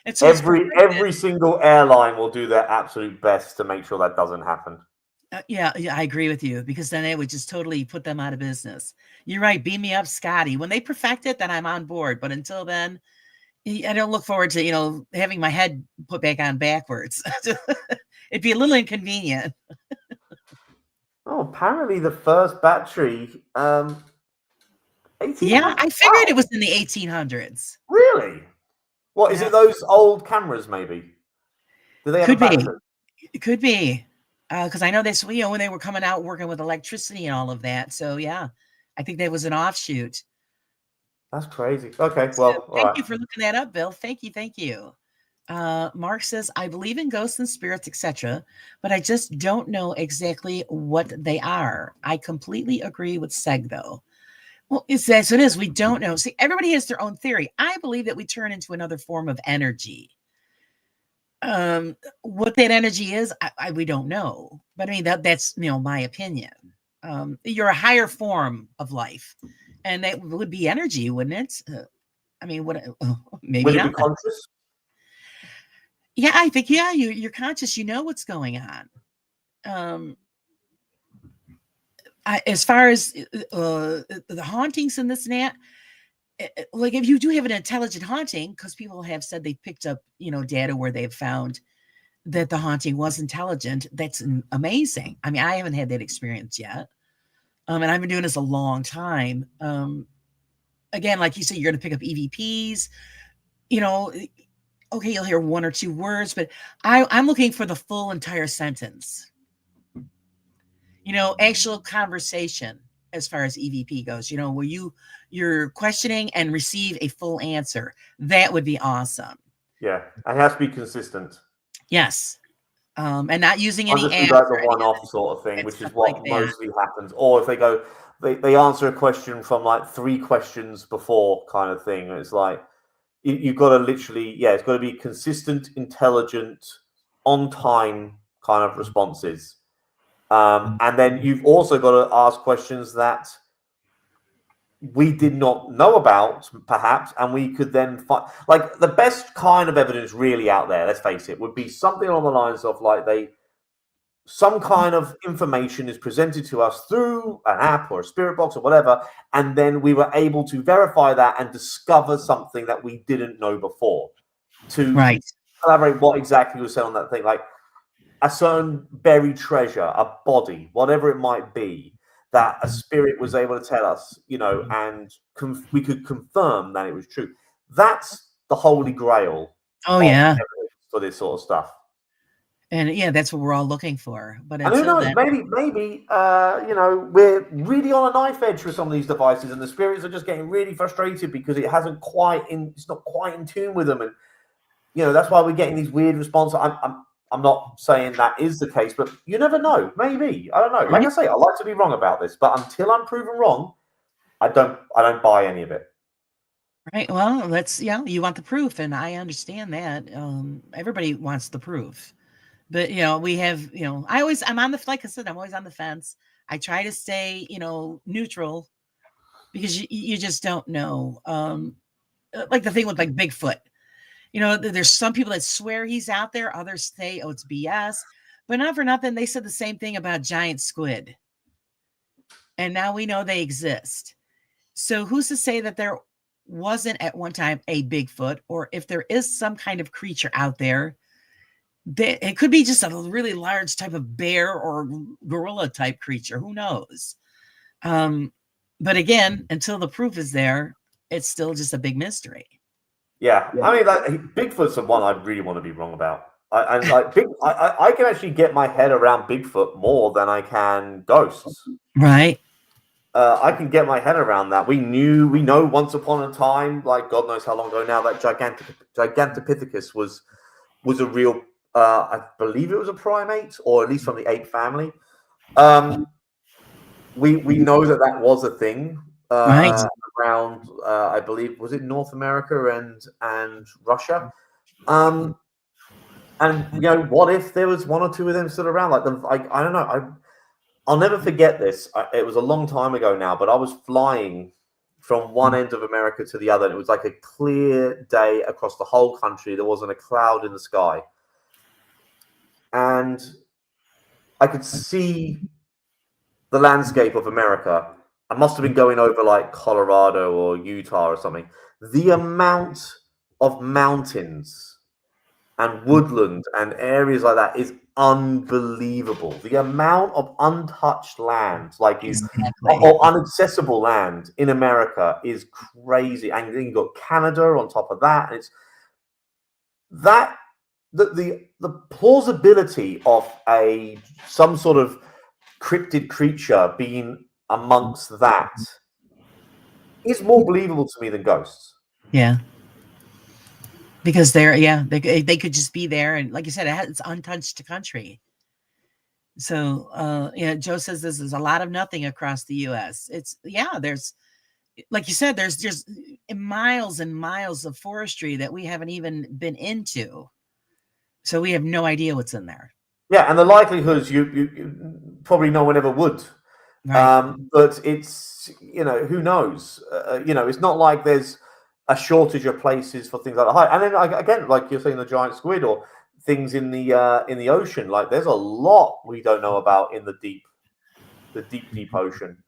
Every single airline will do their absolute best to make sure that doesn't happen. Yeah, I agree with you, because then it would just totally put them out of business. You're right. Beam me up, Scotty. When they perfect it, then I'm on board. But until then, I don't look forward to, having my head put back on backwards. It'd be a little inconvenient. Apparently the first battery, 1800s. Yeah, I figured it was in the 1800s. Really? What, is it those old cameras, maybe? Do they have a battery? It could be. Because I know this, when they were coming out working with electricity and all of that. So, yeah, I think that was an offshoot. That's crazy. Okay, well, thank you for looking that up, Bill. Thank you. Mark says, I believe in ghosts and spirits, etc., but I just don't know exactly what they are. I completely agree with Seg, though. Well, that's what it is. We don't know. See, everybody has their own theory. I believe that we turn into another form of energy. What that energy is, we don't know. But I mean, that's my opinion. You're a higher form of life, and that would be energy, wouldn't it? I mean, what? Maybe Will it be not. conscious? Yeah, I think you're conscious. You know what's going on. As far as the hauntings and this and that, like if you do have an intelligent haunting, because people have said they picked up data where they've found that the haunting was intelligent. That's amazing. I mean, I haven't had that experience yet, and I've been doing this a long time. Again, like you said, you're going to pick up EVPs. Okay, you'll hear one or two words, but I'm looking for the full entire sentence. Actual conversation as far as EVP goes, where you're questioning and receive a full answer. That would be awesome. Yeah, it has to be consistent. Yes. And not using any like the one-off sort of thing, which is what mostly happens. Or if they answer a question from like 3 questions before kind of thing. It's like, you've got to literally, it's got to be consistent, intelligent, on time kind of responses. And then you've also got to ask questions that we did not know about, perhaps, and we could then find, like, the best kind of evidence really out there, let's face it, would be something along the lines of like some kind of information is presented to us through an app or a spirit box or whatever, and then we were able to verify that and discover something that we didn't know before. To elaborate what exactly was said on that thing, like a certain buried treasure, a body, whatever it might be, that a spirit was able to tell us, and we could confirm that it was true. That's the holy grail. Oh yeah, for this sort of stuff. And that's what we're all looking for. But who knows? Maybe we're really on a knife edge with some of these devices, and the spirits are just getting really frustrated because it's not quite in tune with them, and that's why we're getting these weird responses. I'm not saying that is the case, but you never know. Maybe, I don't know. Like I say, I like to be wrong about this, but until I'm proven wrong, I don't buy any of it. Right. Well, you want the proof, and I understand that. Everybody wants the proof. But, we have, I'm on like I said, I'm always on the fence. I try to stay, neutral, because you just don't know. Like the thing with like Bigfoot, there's some people that swear he's out there. Others say, oh, it's BS. But not for nothing, they said the same thing about giant squid. And now we know they exist. So who's to say that there wasn't at one time a Bigfoot, or if there is some kind of creature out there, it could be just a really large type of bear or gorilla type creature. Who knows? But again, until the proof is there, it's still just a big mystery. Yeah. I mean, like, Bigfoot's the one I really want to be wrong about. I can actually get my head around Bigfoot more than I can ghosts. Right. I can get my head around that. We know once upon a time, like God knows how long ago now, that Gigantopithecus was a real, I believe it was a primate, or at least from the ape family. We know that was a thing. Right. Around, I believe, was it North America and Russia? And what if there was 1 or 2 of them still around? I don't know. I'll never forget this. It was a long time ago now, but I was flying from one end of America to the other, and it was like a clear day across the whole country. There wasn't a cloud in the sky, and I could see the landscape of America. I must have been going over like Colorado or Utah or something. The amount of mountains and woodland and areas like that is unbelievable. The amount of untouched land, or inaccessible land in America, is crazy. And then you've got Canada on top of that. And it's that the plausibility of some sort of cryptid creature being amongst that is more believable to me than ghosts. Yeah. because they could just be there, and like you said, it's untouched country. So Joe says this is a lot of nothing across the U.S. There's, like you said, there's just miles and miles of forestry that we haven't even been into, so we have no idea what's in there. Yeah, and the likelihoods you probably no one ever would. Right. But it's, who knows? It's not like there's a shortage of places for things like that. And then again, like you're saying, the giant squid or things in the ocean. Like there's a lot we don't know about in the deep ocean.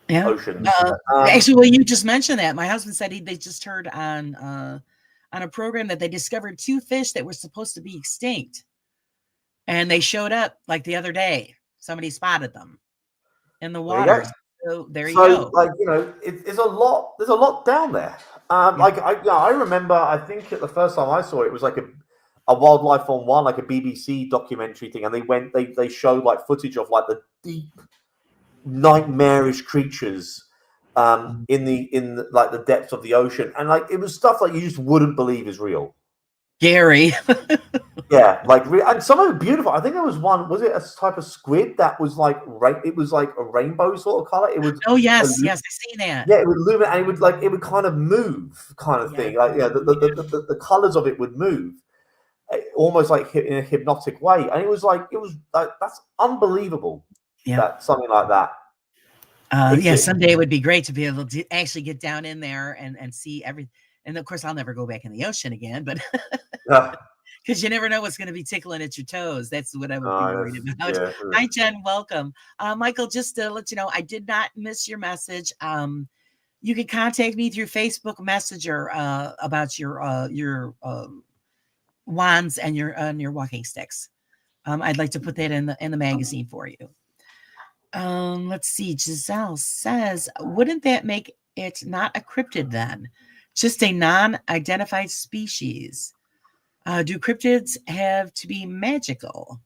Yeah. Oceans. Actually, well, you just mentioned that. My husband said they just heard on a program that they discovered 2 fish that were supposed to be extinct, and they showed up like the other day. Somebody spotted them in the water. So there you go. Like, it's a lot. There's a lot down there. Like I remember, I think the first time I saw it was like a Wildlife on One, like a BBC documentary thing, and they showed like footage of like the deep, nightmarish creatures in the like the depths of the ocean, and like it was stuff like you just wouldn't believe is real. Gary. Yeah, like, and some of it beautiful. I think there was one. Was it a type of squid that was like it was like a rainbow sort of color? It would. Oh yes, I've seen that. Yeah, it would illuminate, and it would kind of move, kind of thing. Like the colors of it would move, almost like in a hypnotic way, and it was like that's unbelievable. Yeah, that something like that. Someday it would be great to be able to actually get down in there and see everything. And of course, I'll never go back in the ocean again, but because you never know what's going to be tickling at your toes. That's what I would be worried about. Yeah, sure. Hi, Jen. Welcome. Michael, just to let you know, I did not miss your message. You can contact me through Facebook Messenger about your wands and your walking sticks. I'd like to put that in the magazine for you. Let's see. Giselle says, wouldn't that make it not a cryptid then? Just a non-identified species. Do cryptids have to be magical?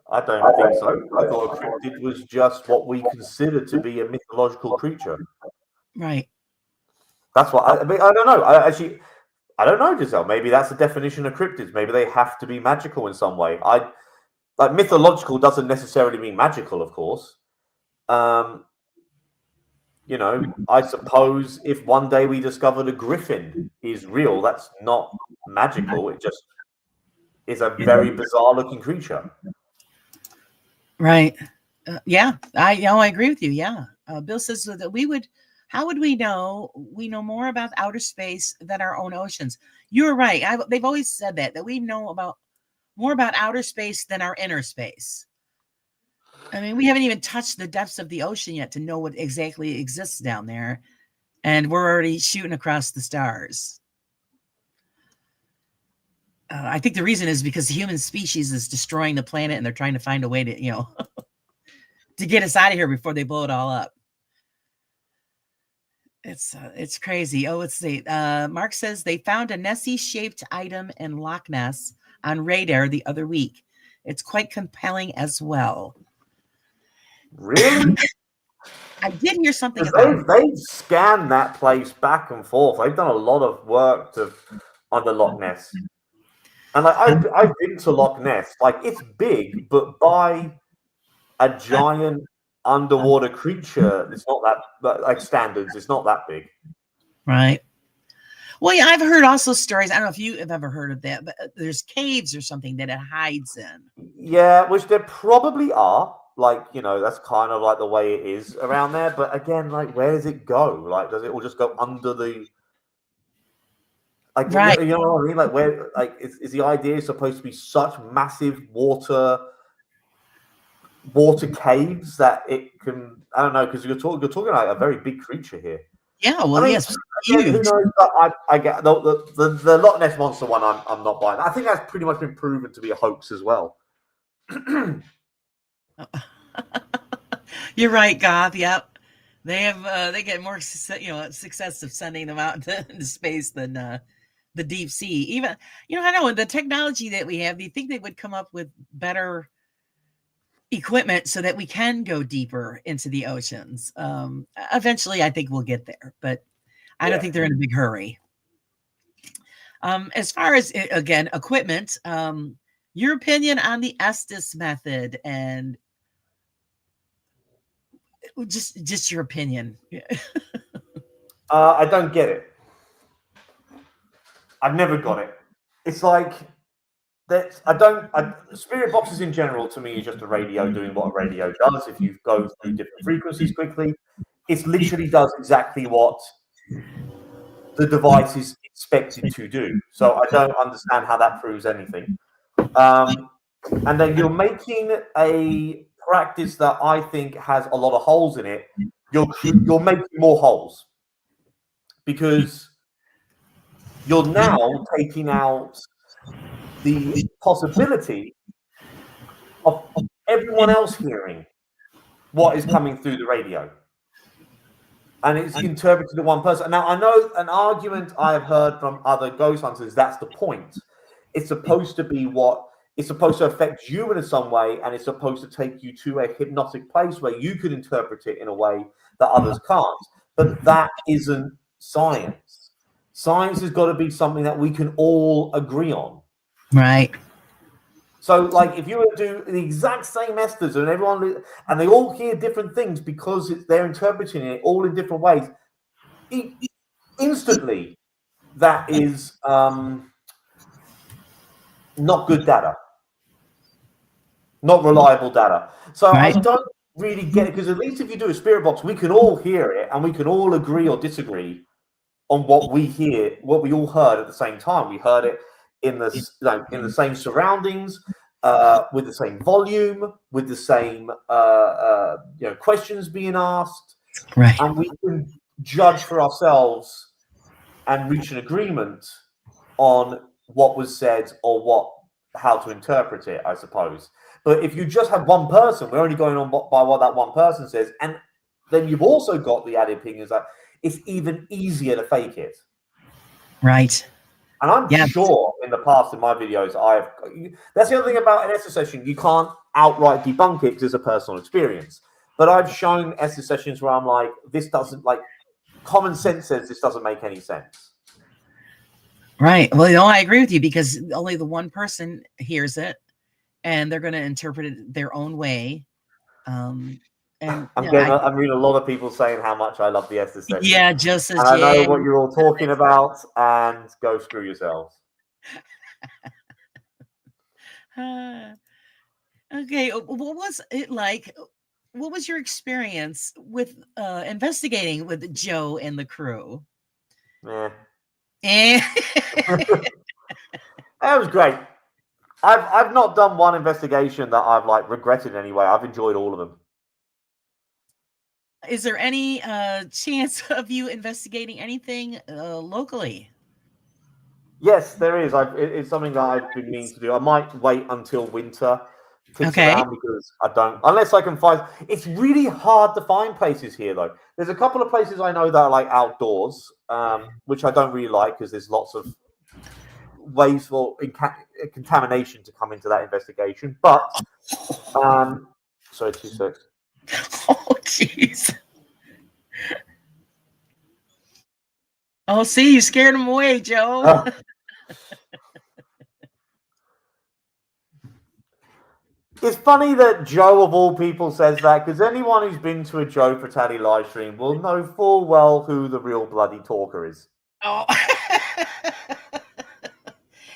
I don't think so. I thought a cryptid was just what we consider to be a mythological creature. Right. That's what I mean. I don't know. I don't know, Giselle. Maybe that's the definition of cryptids. Maybe they have to be magical in some way. Like mythological doesn't necessarily mean magical, of course. I suppose if one day we discovered a griffin is real, that's not magical. It just is a very bizarre looking creature. Right. I agree with you. Yeah. Bill says that how would we know? We know more about outer space than our own oceans. You're right. They've always said that we know more about outer space than our inner space. I mean, we haven't even touched the depths of the ocean yet to know what exactly exists down there. And we're already shooting across the stars. I think the reason is because the human species is destroying the planet, and they're trying to find a way to, to get us out of here before they blow it all up. It's crazy. Oh, let's see. Mark says they found a Nessie-shaped item in Loch Ness on radar the other week. It's quite compelling as well. Really? I did hear something about they've scanned that place back and forth. They've done a lot of work on the Loch Ness. And like I've been to Loch Ness. Like it's big, but by a giant underwater creature, it's not that like standards, it's not that big. Right. Well, yeah, I've heard also stories. I don't know if you have ever heard of that, but there's caves or something that it hides in. Yeah, which there probably are. Like, that's kind of like the way it is around there. But again, like, where does it go? Like, does it all just go under the... Like, right. You know what I mean? Like, where, like, is the idea supposed to be such massive water caves that it can... I don't know, because you're talking about a very big creature here. Yeah, well, yes, huge. Who knows? I get the Loch Ness Monster one. I'm not buying. I think that's pretty much been proven to be a hoax as well. You're right, Goth. Yep, they get more success of sending them out into space than the deep sea. Even I know the technology that we have. Do you think they would come up with better equipment so that we can go deeper into the oceans? Eventually, I think we'll get there, but I don't think they're in a big hurry. As far as again equipment, your opinion on the Estes method, and just your opinion. I don't get it. I've never got it. It's like that. Spirit boxes in general to me is just a radio doing what a radio does. If you go through different frequencies quickly, it literally does exactly what the device is expected to do. So I don't understand how that proves anything. And then you're making a practice that I think has a lot of holes in it. You're making more holes because you're now taking out the possibility of everyone else hearing what is coming through the radio. And it's interpreted to one person. Now, I know an argument I have heard from other ghost hunters, that's the point. It's supposed to be it's supposed to affect you in some way, and it's supposed to take you to a hypnotic place where you can interpret it in a way that others can't. But that isn't science. Science has got to be something that we can all agree on. Right. So, like, if you were to do the exact same methods and they all hear different things because they're interpreting it all in different ways, instantly, that is not good data, not reliable data. So right. I don't really get it, because at least if you do a spirit box, we can all hear it and we can all agree or disagree on what we hear, what we all heard at the same time. We heard it in the same surroundings, with the same volume, with the same questions being asked, right? And we can judge for ourselves and reach an agreement on what was said or how to interpret it, I suppose. But if you just have one person, we're only going on by what that one person says, and then you've also got the added opinions that it's even easier to fake it, right? And I'm sure in the past in my videos, that's the other thing about an Estes session. You can't outright debunk it because it's a personal experience. But I've shown Estes sessions where I'm like, this doesn't, like, common sense says this doesn't make any sense. Right. Well, I agree with you, because only the one person hears it and they're going to interpret it their own way. And I'm reading a lot of people saying how much I love the Estes session. Yeah, just as I know what you're all talking about, and go screw yourselves. Okay, what was it like? What was your experience with investigating with Joe and the crew? Yeah, that was great. I've not done one investigation that I've regretted anyway. I've enjoyed all of them. Is there any chance of you investigating anything locally? Yes, there is. It's something that I've been meaning to do. I might wait until winter ticks around, because I don't, unless I can find. It's really hard to find places here, though. There's a couple of places I know that are outdoors, which I don't really like, because there's lots of ways for contamination to come into that investigation. But sorry, 2 seconds. Oh, jeez. Oh, see, you scared him away, Joe. It's funny that Joe, of all people, says that, because anyone who's been to a Joe Fratelli live stream will know full well who the real bloody talker is. Oh.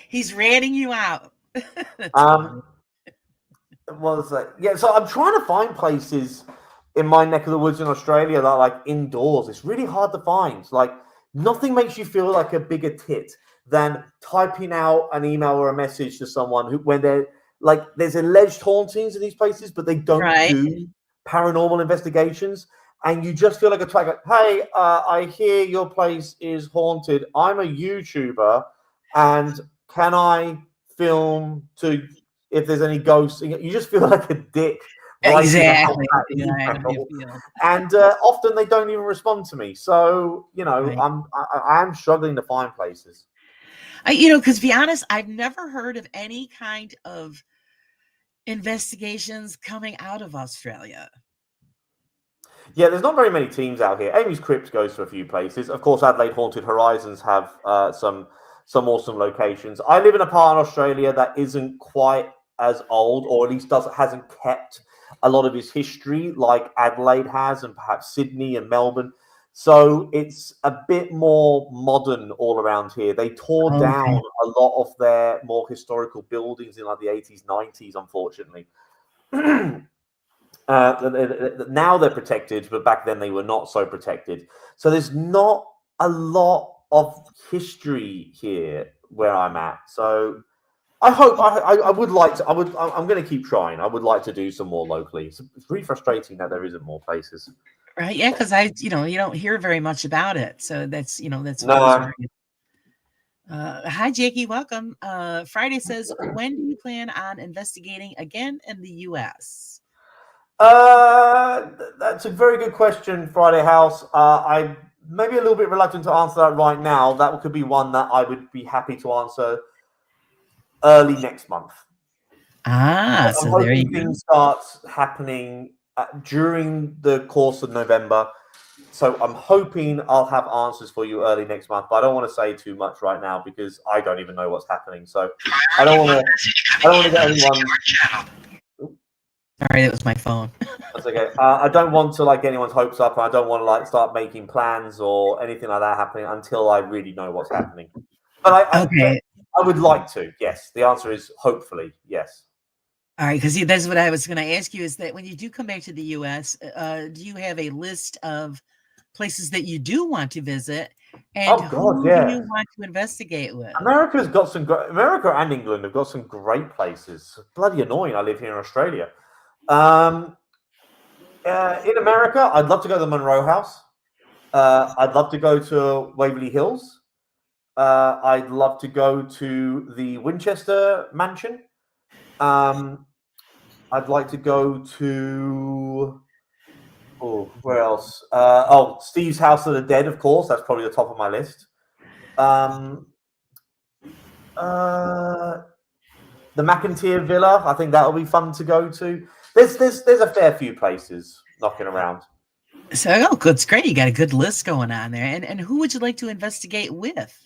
He's ratting you out. So I'm trying to find places in my neck of the woods in Australia that are indoors. It's really hard to find. Nothing makes you feel like a bigger tit than typing out an email or a message to someone when they're there's alleged hauntings in these places, but they don't do paranormal investigations, and you just feel like a twag. Hey, I hear your place is haunted. I'm a YouTuber, and can I film if there's any ghosts? You just feel like a dick. Exactly. And often they don't even respond to me. So, I'm struggling to find places. Because to be honest, I've never heard of any kind of investigations coming out of Australia. Yeah, there's not very many teams out here. Amy's Crypt goes to a few places. Of course, Adelaide Haunted Horizons have some some awesome locations. I live in a part of Australia that isn't quite as old, or at least hasn't kept a lot of its history like Adelaide has, and perhaps Sydney and Melbourne. So it's a bit more modern all around here. They tore down a lot of their more historical buildings in like the 80s, 90s, unfortunately. Now they're protected, but back then they were not so protected. So there's not a lot of history here where I'm at. So I hope I would like to. I'm going to keep trying. I would like to do some more locally. It's really frustrating that there isn't more places. Right. Yeah, because you don't hear very much about it. So that's No. Hi, Jakey. Welcome. Friday says, when do you plan on investigating again in the U.S.? That's a very good question, Friday House. I'm maybe a little bit reluctant to answer that right now. That could be one that I would be happy to answer early next month. So there you go. Things start happening during the course of November. So I'm hoping I'll have answers for you early next month, but I don't want to say too much right now because I don't even know what's happening. So I don't want to get anyone. Sorry, that was my phone. That's okay. I don't want to get anyone's hopes up, and I don't want to start making plans or anything like that happening until I really know what's happening. But I would like to. Yes, the answer is hopefully yes. All right, because that's what I was going to ask you, is that when you do come back to the U.S., do you have a list of places that you do want to visit, and who do you want to investigate with? America and England have got some great places. It's bloody annoying. I live here in Australia. In America, I'd love to go to the Monroe House. I'd love to go to Waverly Hills. I'd love to go to the Winchester Mansion. I'd like to go to where else? Steve's House of the Dead, of course. That's probably the top of my list. The McIntyre Villa. I think that'll be fun to go to. There's a fair few places knocking around. So it's great. You got a good list going on there. And who would you like to investigate with?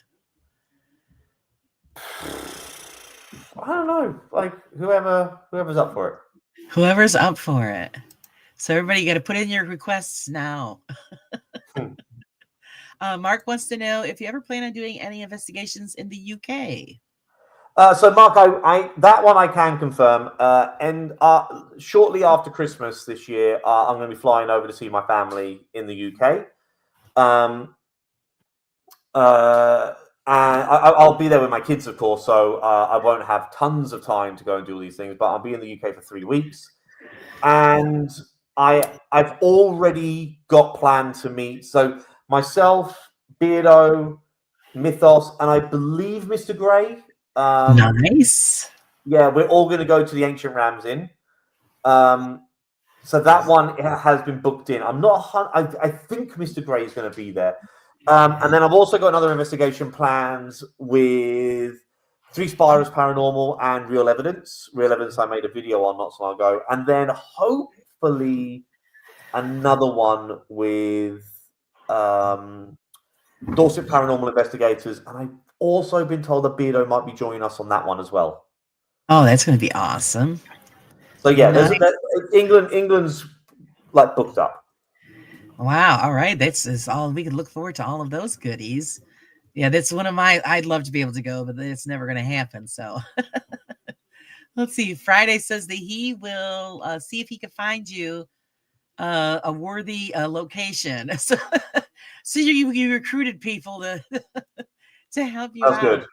I don't know. Whoever's up for it. Whoever's up for it. So everybody got to put in your requests now. Mark wants to know if you ever plan on doing any investigations in the UK. So Mark, I that one I can confirm. And shortly after Christmas this year, I'm going to be flying over to see my family in the UK. And I'll be there with my kids, of course. So I won't have tons of time to go and do all these things. But I'll be in the UK for 3 weeks, and I've already got planned to meet. So myself, Beardo, Mythos, and I believe Mr. Grey. Nice. Yeah, we're all going to go to the Ancient Rams Inn. So that one has been booked in. I'm not. I think Mr. Grey is going to be there. And then I've also got another investigation plans with Three Spirals Paranormal and Real Evidence. Real Evidence I made a video on not so long ago. And then hopefully another one with Dorset Paranormal Investigators. And I've also been told that Beardo might be joining us on that one as well. Oh, that's going to be awesome. So yeah, England's booked up. Wow. All right. That's all. We can look forward to all of those goodies. Yeah, that's one of my. I'd love to be able to go, but it's never going to happen. So let's see. Friday says that he will see if he can find you a worthy location. So you recruited people to help you out. That's good.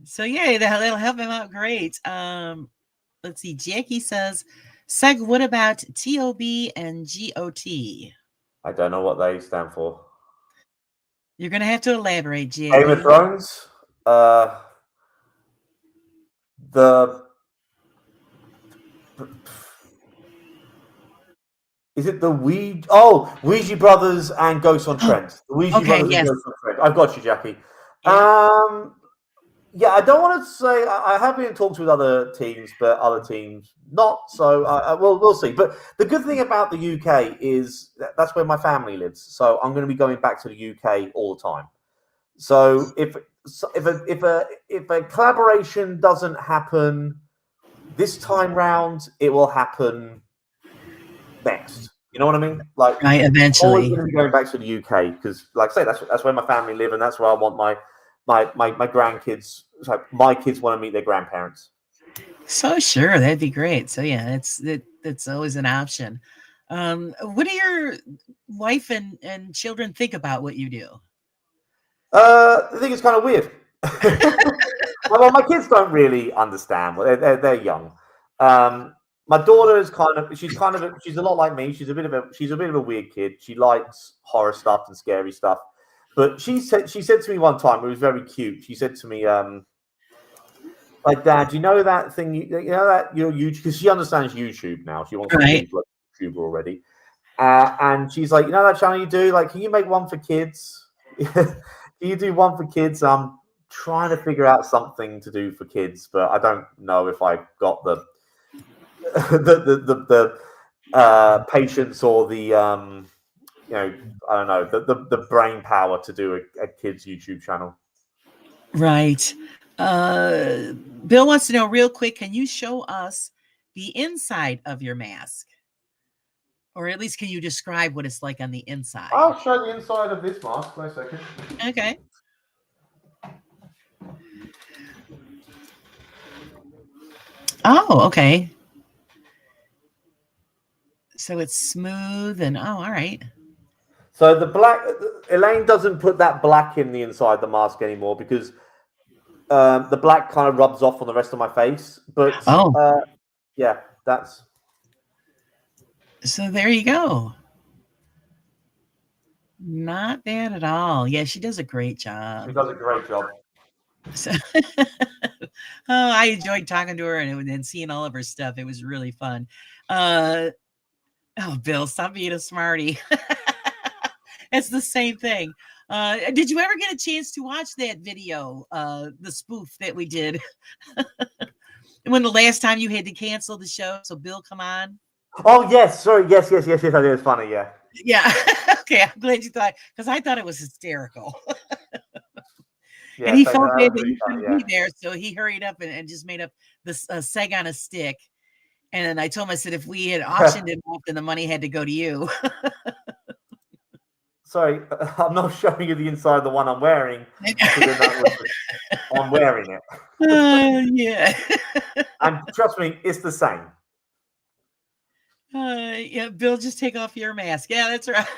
So yeah, that'll help him out great. Let's see. Jackie says, Seg, what about TOB and GOT? I don't know what they stand for. You're going to have to elaborate, Jackie. Game of Thrones. Is it the Ouija Brothers and Ghosts on Trent? The Ouija Brothers and Ghosts on Trent. I've got you, Jackie. Yeah, I don't want to say I have been in talks with other teams, but other teams not. So we'll see. But the good thing about the UK is that's where my family lives. So I'm going to be going back to the UK all the time. So if a collaboration doesn't happen this time round, it will happen next. You know what I mean? Like, Right, always eventually. going to be going back to the UK because, like I say, that's where my family live, and that's where I want my grandkids. So my kids want to meet their grandparents. So sure, that'd be great. So yeah, it's always an option. What do your wife and children think about what you do? I think it's kind of weird. Well, my kids don't really understand. Well, they're young. My daughter is she's a lot like me. She's a bit of a weird kid. She likes horror stuff and scary stuff. But she said to me one time, it was very cute. She said to me, like, Dad, you know that thing, you know that your YouTube, because she understands YouTube now. She wants to be like a YouTuber already. And she's like, you know that channel you do? Like, can you make one for kids? Can you do one for kids? I'm trying to figure out something to do for kids, but I don't know if I got the patience or the I don't know, the brain power to do a kids YouTube channel. Right. Bill wants to know real quick, can you show us the inside of your mask? Or at least can you describe what it's like on the inside? I'll show the inside of this mask. Wait a second. Okay. Oh, okay. So it's smooth and all right. So the black, Elaine doesn't put that black in the inside the mask anymore because the black kind of rubs off on the rest of my face. But yeah, that's. So there you go. Not bad at all. Yeah, she does a great job. She does a great job. So, I enjoyed talking to her and seeing all of her stuff. It was really fun. Oh, Bill, stop being a smarty. It's the same thing. Did you ever get a chance to watch that video, the spoof that we did? When the last time you had to cancel the show, so Bill come on? Oh, yes. Sorry. Yes. I did. It's funny. Yeah. Yeah. Okay. I'm glad you thought, because I thought it was hysterical. Yeah, and he felt bad that you couldn't be there, so he hurried up and just made up this seg on a stick. And then I told him, I said, if we had auctioned it off, then the money had to go to you. Sorry, I'm not showing you the inside of the one I'm wearing. I'm wearing it. Yeah. And trust me, it's the same. Yeah, Bill, just take off your mask. Yeah, that's right.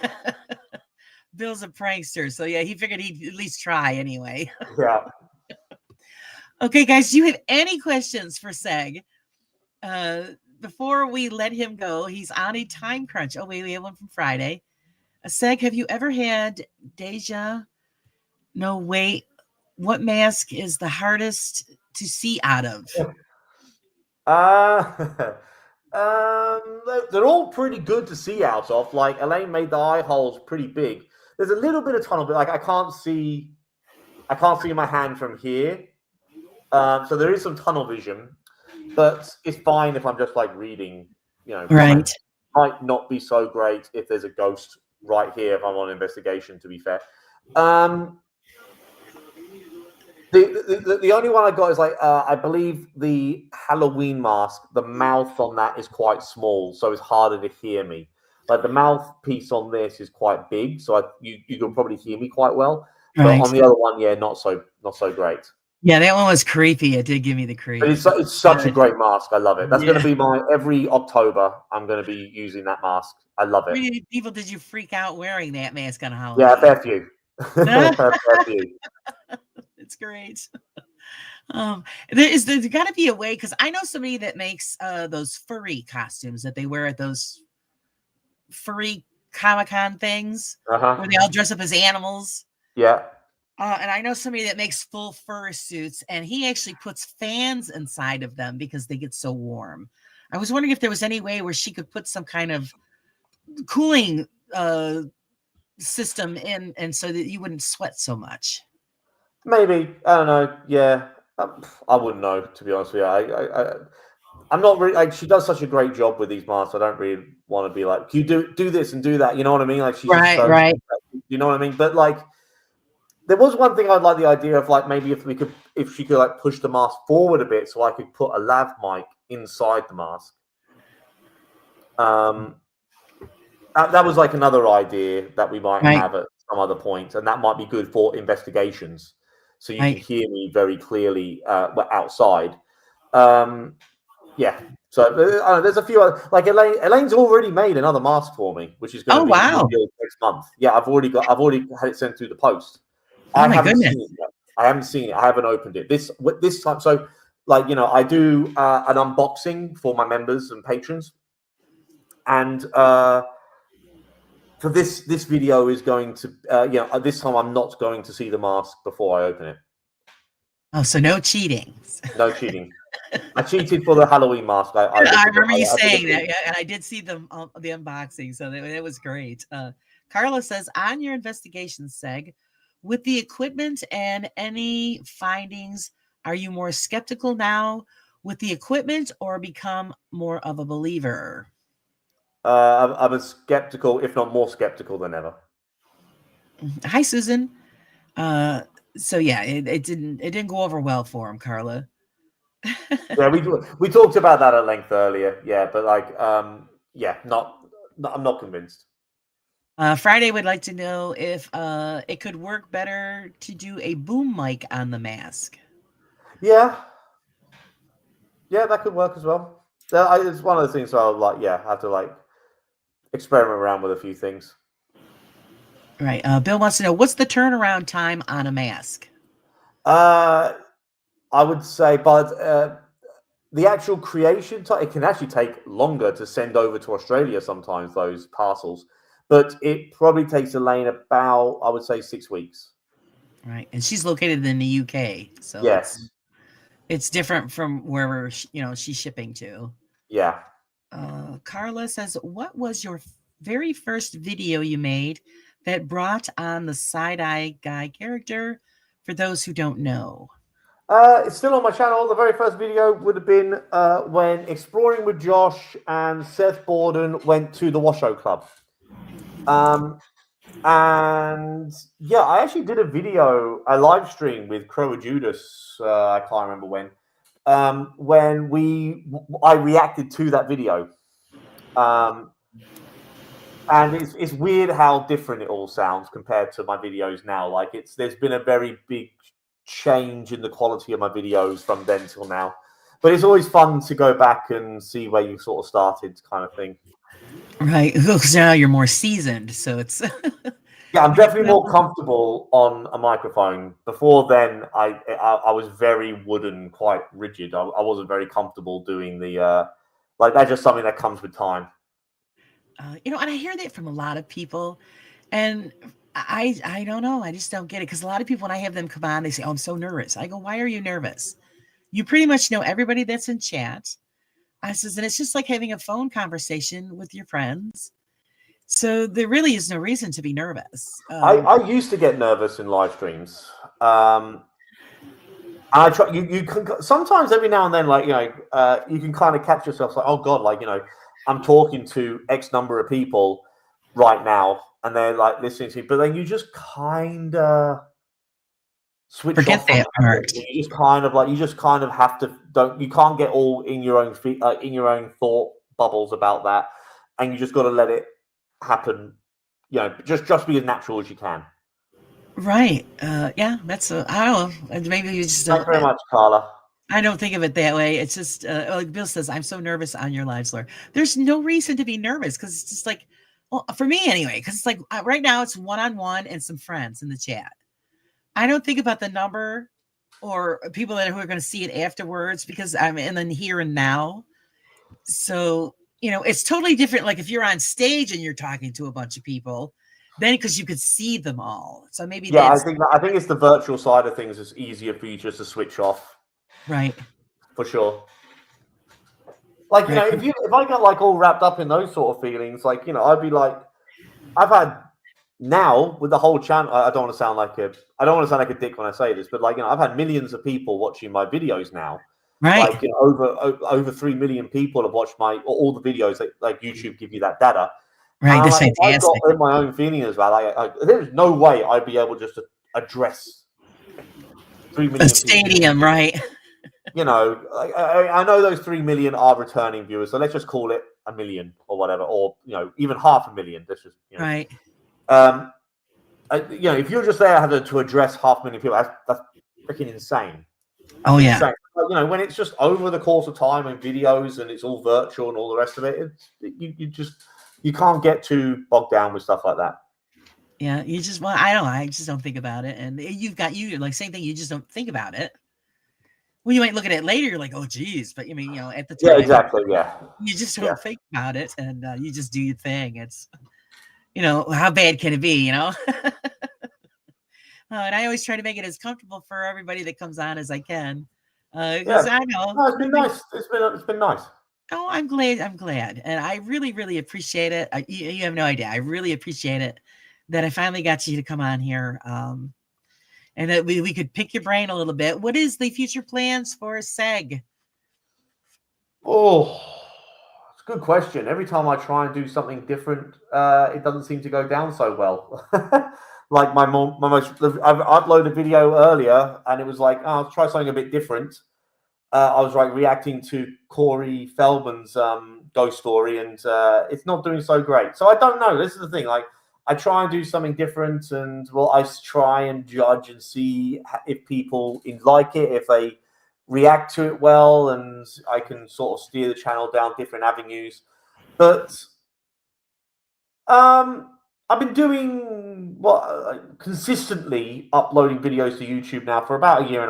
Bill's a prankster, so yeah, he figured he'd at least try anyway. Yeah. Okay, guys, do you have any questions for Seg? Before we let him go, he's on a time crunch. Oh, wait, we have one from Friday. Seg, have you ever had deja? No, wait. What mask is the hardest to see out of? They're all pretty good to see out of. Like, Elaine made the eye holes pretty big. There's a little bit of tunnel, but like I can't see my hand from here. So there is some tunnel vision, but it's fine if I'm just like reading, Right. Might not be so great if there's a ghost right here if I'm on investigation, to be fair. The only one I got is like I believe the Halloween mask, the mouth on that is quite small, so it's harder to hear me. Like the mouthpiece on this is quite big, so you can probably hear me quite well. Right. But on the other one, yeah, not so great. Yeah, that one was creepy. It did give me the creep. But it's such a great mask. I love it. That's going to be every October. I'm going to be using that mask. I love it. How many people did you freak out wearing that mask on Halloween? Yeah, fair few. Fair few. It's great. There's got to be a way, because I know somebody that makes those furry costumes that they wear at those furry Comic-Con things where they all dress up as animals. Yeah. And I know somebody that makes full fur suits, and he actually puts fans inside of them because they get so warm. I was wondering if there was any way where she could put some kind of cooling system in, and so that you wouldn't sweat so much. Maybe. I don't know. Yeah. I wouldn't know, to be honest with you. I'm not really like, she does such a great job with these masks. I don't really want to be like, you do this and do that. You know what I mean? Like she's right. You know what I mean? But like There was one thing I'd like the idea of, like, maybe if she could like push the mask forward a bit, so I could put a lav mic inside the mask. That was like another idea that we might have at some other point, and that might be good for investigations, so you can hear me very clearly outside. Yeah. So there's a few other, like Elaine's already made another mask for me, which is going to be revealed next month. Yeah, I've already had it sent through the post. Oh my goodness. Seen it yet. I haven't seen it. I haven't opened it this time. So, like, you know, I do an unboxing for my members and patrons, and for this video is going to this time I'm not going to see the mask before I open it. Oh, so no cheating. No cheating. I cheated for the Halloween mask. I remember you saying that, and I did see the unboxing, so that was great. Carla says, on your investigation seg, with the equipment and any findings, are you more skeptical now with the equipment or become more of a believer? I'm as skeptical, if not more skeptical than ever. Hi, Susan. So yeah, it didn't go over well for him, Carla. Yeah, we talked about that at length earlier. Yeah, but like, yeah, I'm not convinced. Friday would like to know if it could work better to do a boom mic on the mask. Yeah, that could work as well. It's one of the things where I'll have to like experiment around with a few things. Right. Bill wants to know, what's the turnaround time on a mask? I would say, but the actual creation time, it can actually take longer to send over to Australia sometimes, those parcels. But it probably takes Elaine about, I would say, 6 weeks. Right. And she's located in the UK. So yes, it's different from wherever, she's shipping to. Yeah. Carla says, what was your very first video you made that brought on the side-eye guy character for those who don't know? It's still on my channel. The very first video would have been when Exploring with Josh and Seth Borden went to the Washoe Club. And yeah, I actually did a live stream with Crow Judas. I can't remember when I reacted to that video. And it's weird how different it all sounds compared to my videos now. Like there's been a very big change in the quality of my videos from then till now. But it's always fun to go back and see where you sort of started, kind of thing. Right, because now you're more seasoned, so it's yeah, I'm definitely more comfortable on a microphone. Before then, I was very wooden, quite rigid. I wasn't very comfortable doing the like that's just something that comes with time. And I hear that from a lot of people, and I don't know. I just don't get it, because a lot of people, when I have them come on, they say, "Oh, I'm so nervous." I go, "Why are you nervous? You pretty much know everybody that's in chat." I says, and it's just like having a phone conversation with your friends. So there really is no reason to be nervous. I used to get nervous in live streams. And I try. You can sometimes every now and then, like you can kind of catch yourself like, oh god, like I'm talking to X number of people right now, and they're like listening to me, but then you just kind of switch forget off that part. You just kind of have to you can't get all in your own feet, in your own thought bubbles about that, and you just got to let it happen. Just be as natural as you can. Right. Yeah. That's I don't know. Maybe you just. Thanks very much, Carla. I don't think of it that way. It's just like Bill says, I'm so nervous on your live, Laura. There's no reason to be nervous, because it's just like, well, for me anyway, because it's like right now it's one-on-one and some friends in the chat. I don't think about the number or people who are going to see it afterwards, because I'm in the here and now. So, it's totally different. Like if you're on stage and you're talking to a bunch of people, then because you could see them all. So maybe I think it's the virtual side of things is easier for you just to switch off. Right. For sure. Like, if I got like all wrapped up in those sort of feelings, like, I'd be like, I've had now with the whole channel, I don't want to sound like a dick when I say this, but like, I've had millions of people watching my videos now. Right. Like, over 3 million people have watched all the videos that like YouTube give you that data. Right. That's fantastic. I've got my own feeling as well. Like, there's no way I'd be able just to address 3 million A people. stadium, right? You know, I know those 3 million are returning viewers, so let's just call it 1 million or whatever, or you know, even 500,000. Let's just Right. You know, if you're just there to address 500,000 people, that's freaking insane. Oh yeah. Insane. You know, when it's just over the course of time and videos and it's all virtual and all the rest of it, you can't get too bogged down with stuff like that. Yeah, you just I just don't think about it, and you like same thing. You just don't think about it. Well, you might look at it later. You're like, oh, geez, but I mean, you know, at the time, Yeah, exactly. Yeah, you just don't think about it, and you just do your thing. It's, you know, how bad can it be? You know. And I always try to make it as comfortable for everybody that comes on as I can, because I know no, it's been nice. It's been nice. Oh, I'm glad, and I really, really appreciate it. You have no idea. I really appreciate it that I finally got you to come on here, and that we could pick your brain a little bit. What is the future plans for SEG? Oh, it's a good question. Every time I try and do something different, it doesn't seem to go down so well. Like I've uploaded a video earlier, and it was like, oh, I'll try something a bit different. I was like reacting to Corey Feldman's ghost story, and it's not doing so great. So I don't know. This is the thing. Like, I try and do something different, and well, I try and judge and see if people like it, if they react to it well, and I can sort of steer the channel down different avenues. But I've been doing consistently uploading videos to YouTube now for about 1.5 years.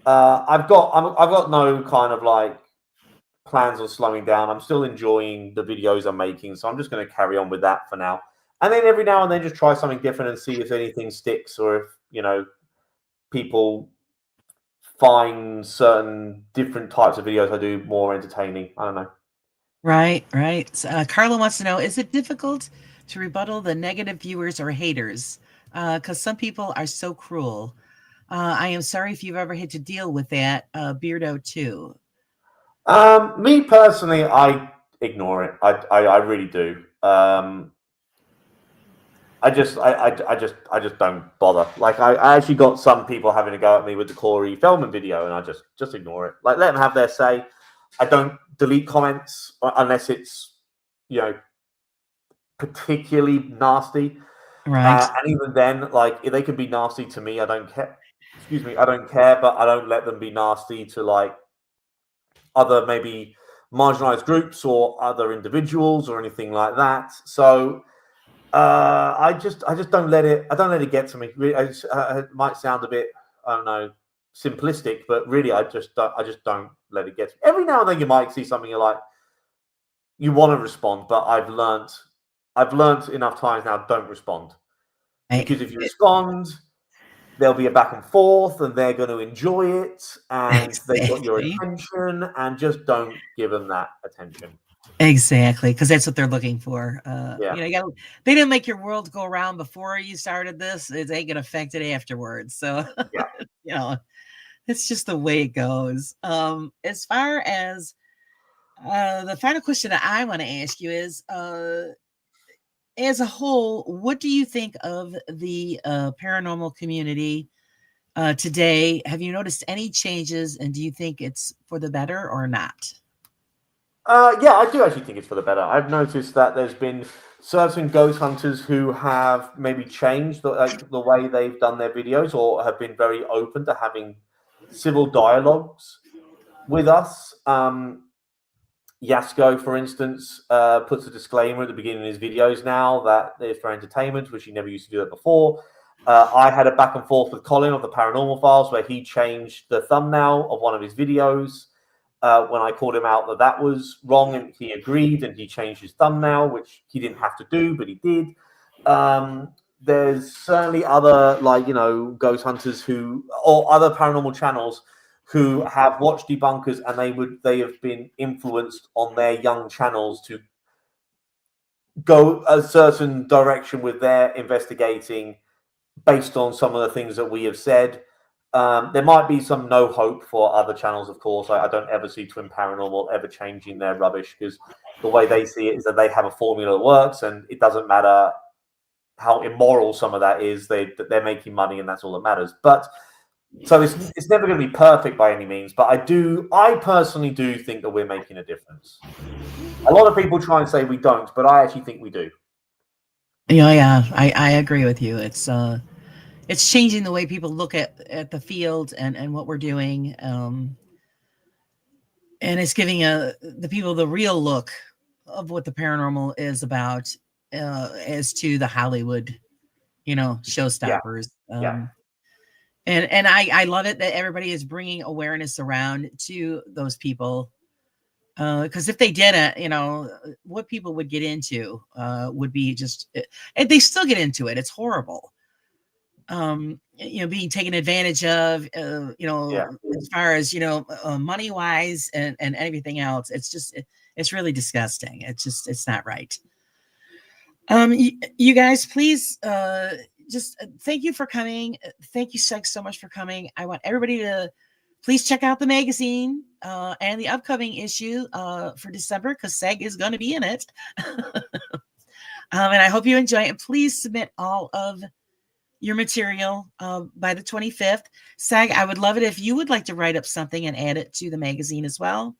I've got no kind of like plans on slowing down. I'm still enjoying the videos I'm making, so I'm just going to carry on with that for now. And then every now and then just try something different and see if anything sticks, or if, you know, people find certain different types of videos I do more entertaining. I don't know. Right. Carla wants to know, is it difficult to rebuttal the negative viewers or haters? Because some people are so cruel. I am sorry if you've ever had to deal with that. Beardo too. Me personally, I ignore it. I really do. I just don't bother. Like, I actually got some people having a go at me with the Corey Feldman video, and I just ignore it. Like, let them have their say. I don't delete comments unless it's, you know, particularly nasty. Right. And even then, like, if they can be nasty to me, I don't care. Excuse me, I don't care, but I don't let them be nasty to like other maybe marginalized groups or other individuals or anything like that. So I just don't let it. I don't let it get to me. It might sound a bit, I don't know, simplistic, but really, I just don't let it get to me. Every now and then, you might see something you're like, you want to respond, but I've learned enough times now, don't respond, because if you respond, there'll be a back and forth, and they're going to enjoy it, and they've got your attention, and just don't give them that attention. Exactly, because that's what they're looking for. Yeah. You know, they didn't make your world go around before you started this. It ain't gonna affect it afterwards. So, Yeah. You know, it's just the way it goes. As far as the final question that I want to ask you is, as a whole, what do you think of the paranormal community today? Have you noticed any changes, and do you think it's for the better or not? Yeah, I do actually think it's for the better. I've noticed that there's been certain ghost hunters who have maybe changed the way they've done their videos, or have been very open to having civil dialogues with us. Yasko, for instance, puts a disclaimer at the beginning of his videos now that it's for entertainment, which he never used to do that before. I had a back and forth with Colin of the Paranormal Files, where he changed the thumbnail of one of his videos when I called him out that was wrong, and he agreed, and he changed his thumbnail, which he didn't have to do, but he did. There's certainly other, like, you know, ghost hunters or other paranormal channels who have watched debunkers, and they have been influenced on their young channels to go a certain direction with their investigating based on some of the things that we have said. There might be some no hope for other channels, of course. I don't ever see Twin Paranormal ever changing their rubbish, because the way they see it is that they have a formula that works, and it doesn't matter how immoral some of that is. That they're making money, and that's all that matters. But so it's never going to be perfect by any means. But I personally do think that we're making a difference. A lot of people try and say we don't, but I actually think we do. Yeah, I agree with you. It's changing the way people look at the field and what we're doing. And it's giving the people the real look of what the paranormal is about, as to the Hollywood, showstoppers. Yeah. And I love it that everybody is bringing awareness around to those people. Because if they didn't, what people would get into would be just, and they still get into it. It's horrible. Being taken advantage of, as far as, money wise and everything else. It's just, it's really disgusting. It's not right. You guys, please, just thank you for coming. Thank you, Seg, so much for coming. I want everybody to please check out the magazine and the upcoming issue for December, because Seg is going to be in it. And I hope you enjoy it. And please submit all of your material by the 25th. Seg, I would love it if you would like to write up something and add it to the magazine as well,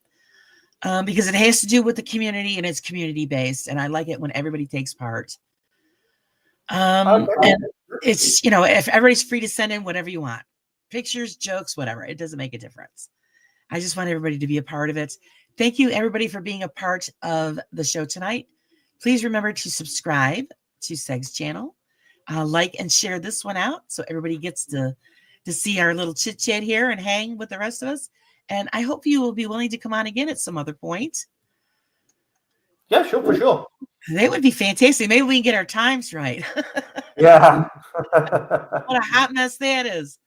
because it has to do with the community and it's community based. And I like it when everybody takes part. And it's, if everybody's free to send in whatever you want, pictures, jokes, whatever, it doesn't make a difference. I just want everybody to be a part of it. Thank you, everybody, for being a part of the show tonight. Please remember to subscribe to Seg's channel, like and share this one out so everybody gets to see our little chit chat here and hang with the rest of us. And I hope you will be willing to come on again at some other point. Yeah, sure, for sure. That would be fantastic. Maybe we can get our times right. Yeah. What a hot mess that is.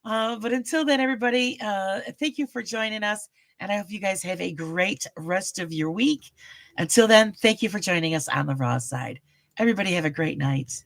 But until then, everybody, thank you for joining us. And I hope you guys have a great rest of your week. Until then, thank you for joining us on the Raw Side. Everybody have a great night.